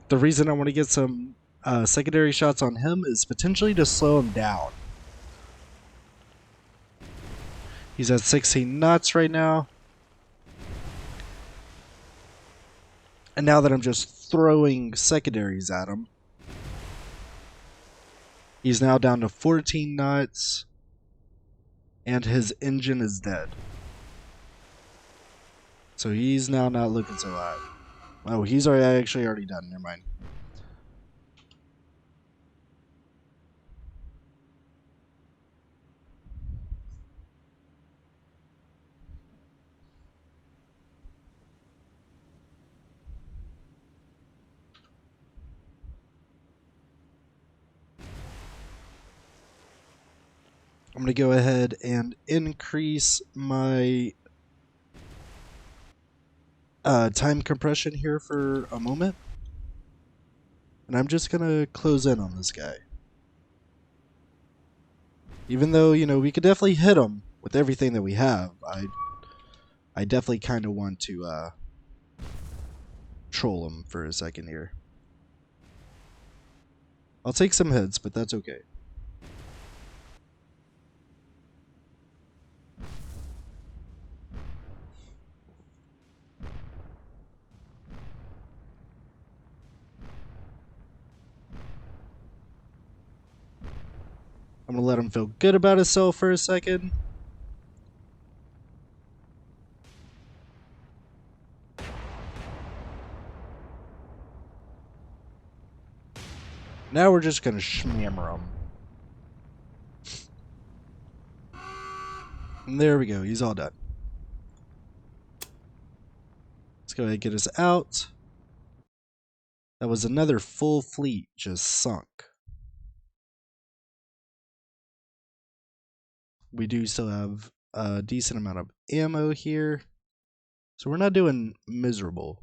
The reason I want to get some secondary shots on him is potentially to slow him down. He's at 16 knots right now. And now that I'm just throwing secondaries at him, he's now down to 14 knots. And his engine is dead. So he's now not looking so hot. Oh, he's actually already done. Never mind. I'm going to go ahead and increase my time compression here for a moment. And I'm just going to close in on this guy. Even though, you know, we could definitely hit him with everything that we have, I definitely kind of want to troll him for a second here. I'll take some hits, but that's okay. I'm going to let him feel good about himself for a second. Now we're just going to shmammer him. And there we go. He's all done. Let's go ahead and get us out. That was another full fleet just sunk. We do still have a decent amount of ammo here. So we're not doing miserable.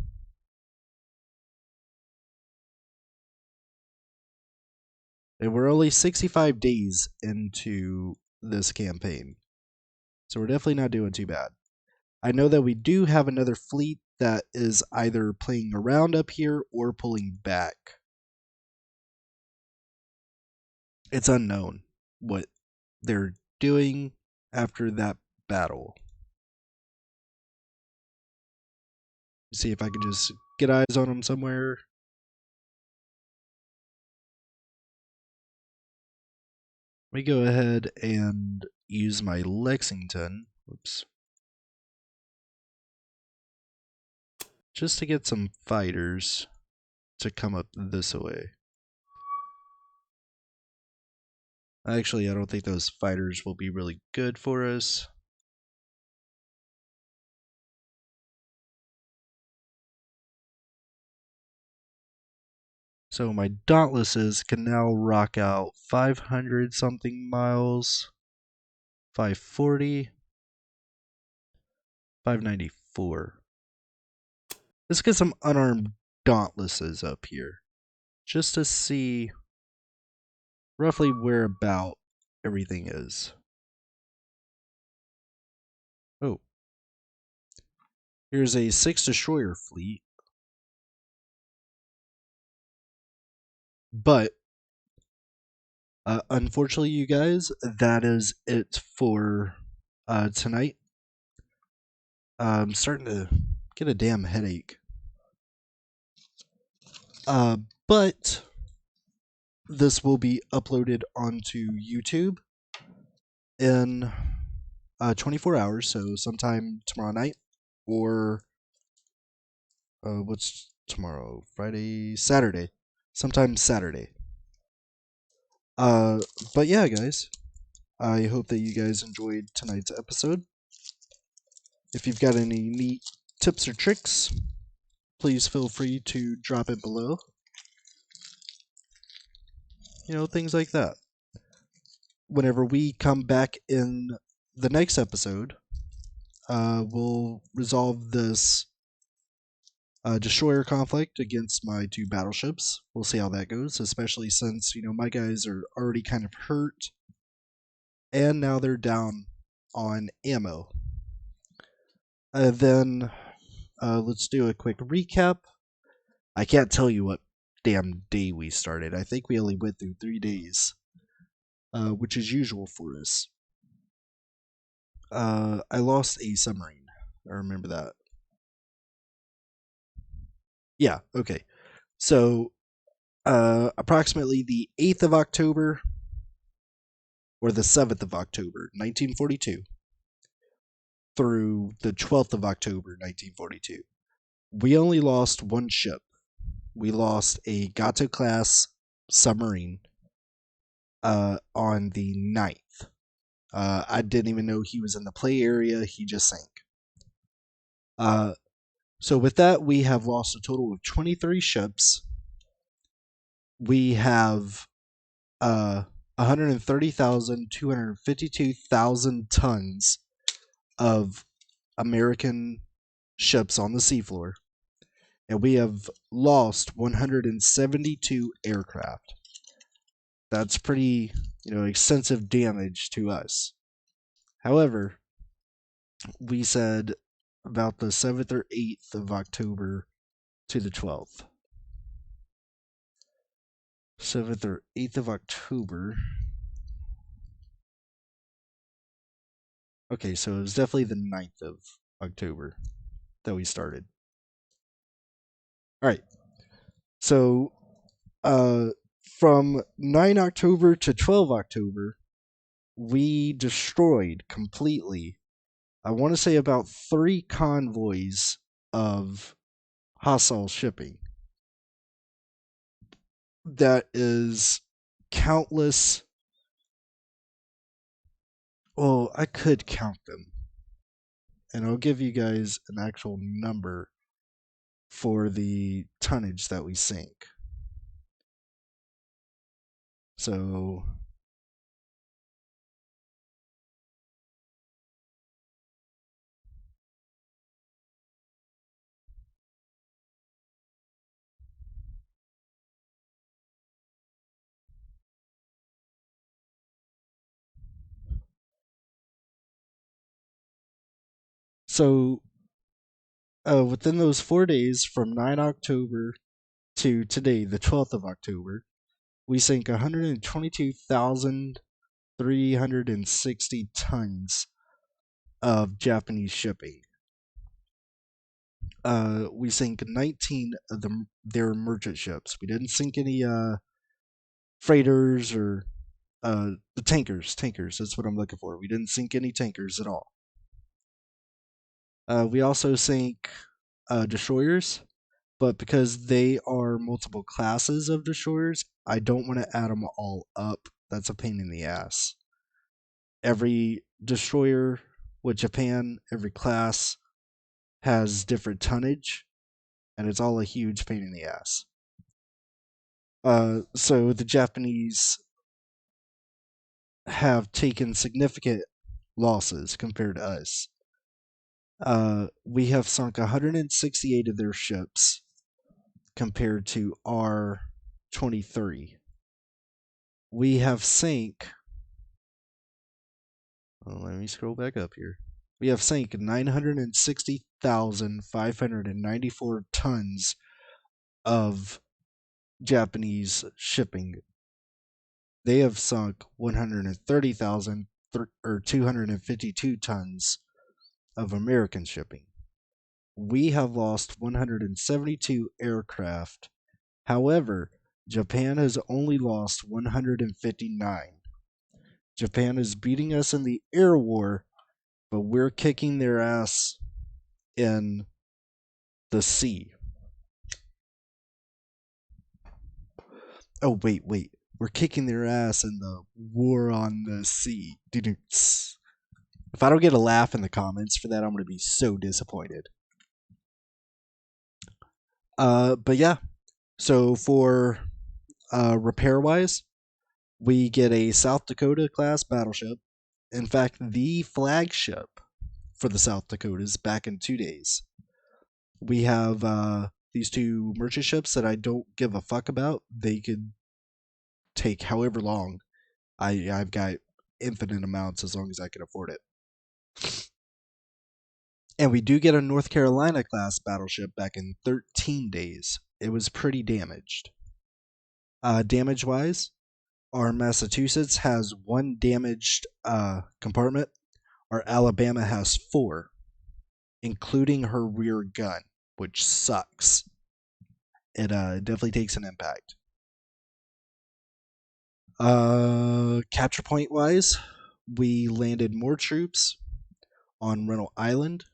And we're only 65 days into this campaign. So we're definitely not doing too bad. I know that we do have another fleet that is either playing around up here or pulling back. It's unknown what they're doing after that battle. See if I can just get eyes on them somewhere. Let me go ahead and use my Lexington. Whoops. Just to get some fighters to come up this way. Actually, I don't think those fighters will be really good for us. So my Dauntlesses can now rock out 500 something miles, 540, 594. Let's get some unarmed Dauntlesses up here, just to see roughly where about everything is. Oh, here's a 6 destroyer fleet, but unfortunately, you guys, that is it for tonight. I'm starting to get a damn headache. But this will be uploaded onto YouTube in 24 hours, so sometime tomorrow night, or what's tomorrow? Friday, Saturday, sometime Saturday. Uh, but yeah, guys, I hope that you guys enjoyed tonight's episode. If you've got any neat tips or tricks, please feel free to drop it below. Things like that. Whenever we come back in the next episode, we'll resolve this destroyer conflict against my 2 battleships. We'll see how that goes, especially since, my guys are already kind of hurt, and now they're down on ammo. Then let's do a quick recap. I can't tell you what damn day we started. I think we only went through 3 days, which is usual for us. I lost a submarine. I remember that. Yeah, okay. So, approximately the 8th of October, or the 7th of October, 1942, through the 12th of October, 1942, we only lost 1 ship. We lost a Gato class submarine on the 9th. I didn't even know he was in the play area. He just sank. So with that, we have lost a total of 23 ships. We have 252,000 tons of American ships on the seafloor, and we have lost 172 aircraft. That's pretty, extensive damage to us. However, we said about the 7th or 8th of October to the 12th. 7th or 8th of October. Okay, so it was definitely the 9th of October that we started. All right. So, from 9 October to 12 October, we destroyed completely, I want to say, about 3 convoys of hostile shipping. That is countless. Well, I could count them, and I'll give you guys an actual number for the tonnage that we sink. So, so within those 4 days, from 9 October to today, the 12th of October, we sank 122,360 tons of Japanese shipping. We sank 19 of their merchant ships. We didn't sink any freighters or the tankers. Tankers, that's what I'm looking for. We didn't sink any tankers at all. We also sank destroyers, but because they are multiple classes of destroyers, I don't want to add them all up. That's a pain in the ass. Every destroyer with Japan, every class has different tonnage, and it's all a huge pain in the ass. So the Japanese have taken significant losses compared to us. We have sunk 168 of their ships compared to our 23. We have sank. Let me scroll back up here. We have sank 960,594 tons of Japanese shipping. They have sunk 130,000 or 252 tons of American shipping. We have lost 172 aircraft. However, Japan has only lost 159. Japan is beating us in the air war, but we're kicking their ass in the sea. Oh, wait. We're kicking their ass in the war on the sea. If I don't get a laugh in the comments for that, I'm going to be so disappointed. But yeah. So for repair wise, we get a South Dakota class battleship. In fact, the flagship for the South Dakotas back in 2 days. We have these two merchant ships that I don't give a fuck about. They could take however long. I've got infinite amounts as long as I can afford it. And we do get a North Carolina class battleship back in 13 days. It was pretty damaged. Damage wise, our Massachusetts has one damaged compartment. Our Alabama has 4, including her rear gun, which sucks. It definitely takes an impact. Capture point wise, we landed more troops on Rental Island.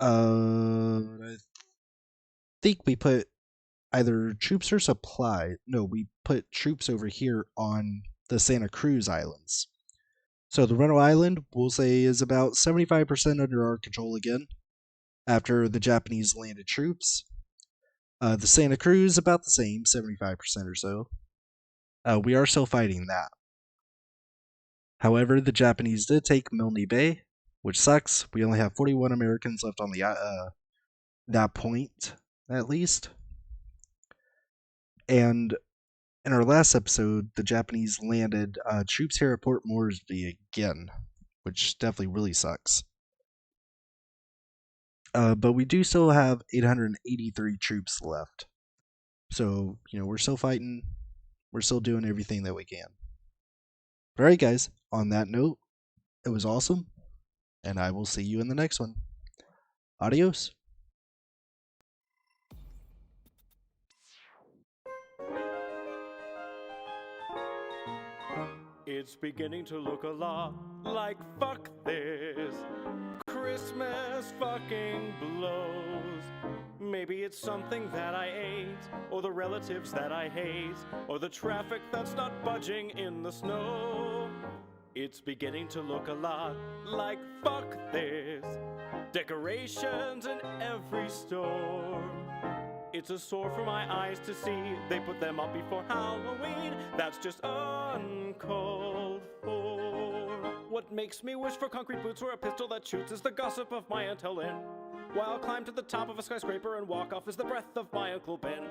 I think we put either troops or supply. No, we put troops over here on the Santa Cruz Islands. So the Rental Island, we'll say, is about 75% under our control again after the Japanese landed troops. The Santa Cruz, about the same, 75% or so. We are still fighting that. However, the Japanese did take Milne Bay, which sucks. We only have 41 Americans left on the that point, at least. And in our last episode, the Japanese landed troops here at Port Moresby again, which definitely really sucks. But we do still have 883 troops left. So, we're still fighting. We're still doing everything that we can. Alright, guys, on that note, it was awesome, and I will see you in the next one. Adios. It's beginning to look a lot like fuck this. Christmas fucking blows. Maybe it's something that I ate, or the relatives that I hate, or the traffic that's not budging in the snow. It's beginning to look a lot like fuck this. Decorations in every store. It's a sore for my eyes to see. They put them up before Halloween. That's just uncalled for. What makes me wish for concrete boots or a pistol that shoots is the gossip of my Aunt Helen. While I'll climb to the top of a skyscraper and walk off is the breath of my Uncle Ben.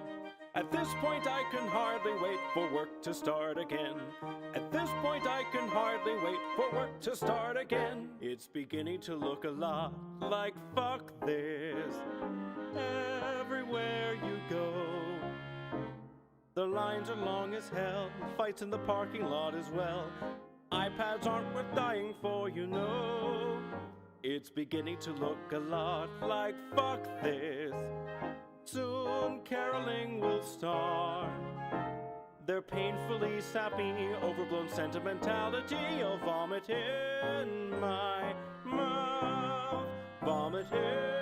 At this point I can hardly wait for work to start again. At this point I can hardly wait for work to start again. It's beginning to look a lot like fuck this. Everywhere you go, the lines are long as hell, fights in the parking lot as well. iPads aren't worth dying for, It's beginning to look a lot like fuck this. Soon caroling will start. Their painfully sappy, overblown sentimentality. I'll vomit in my mouth. Vomit in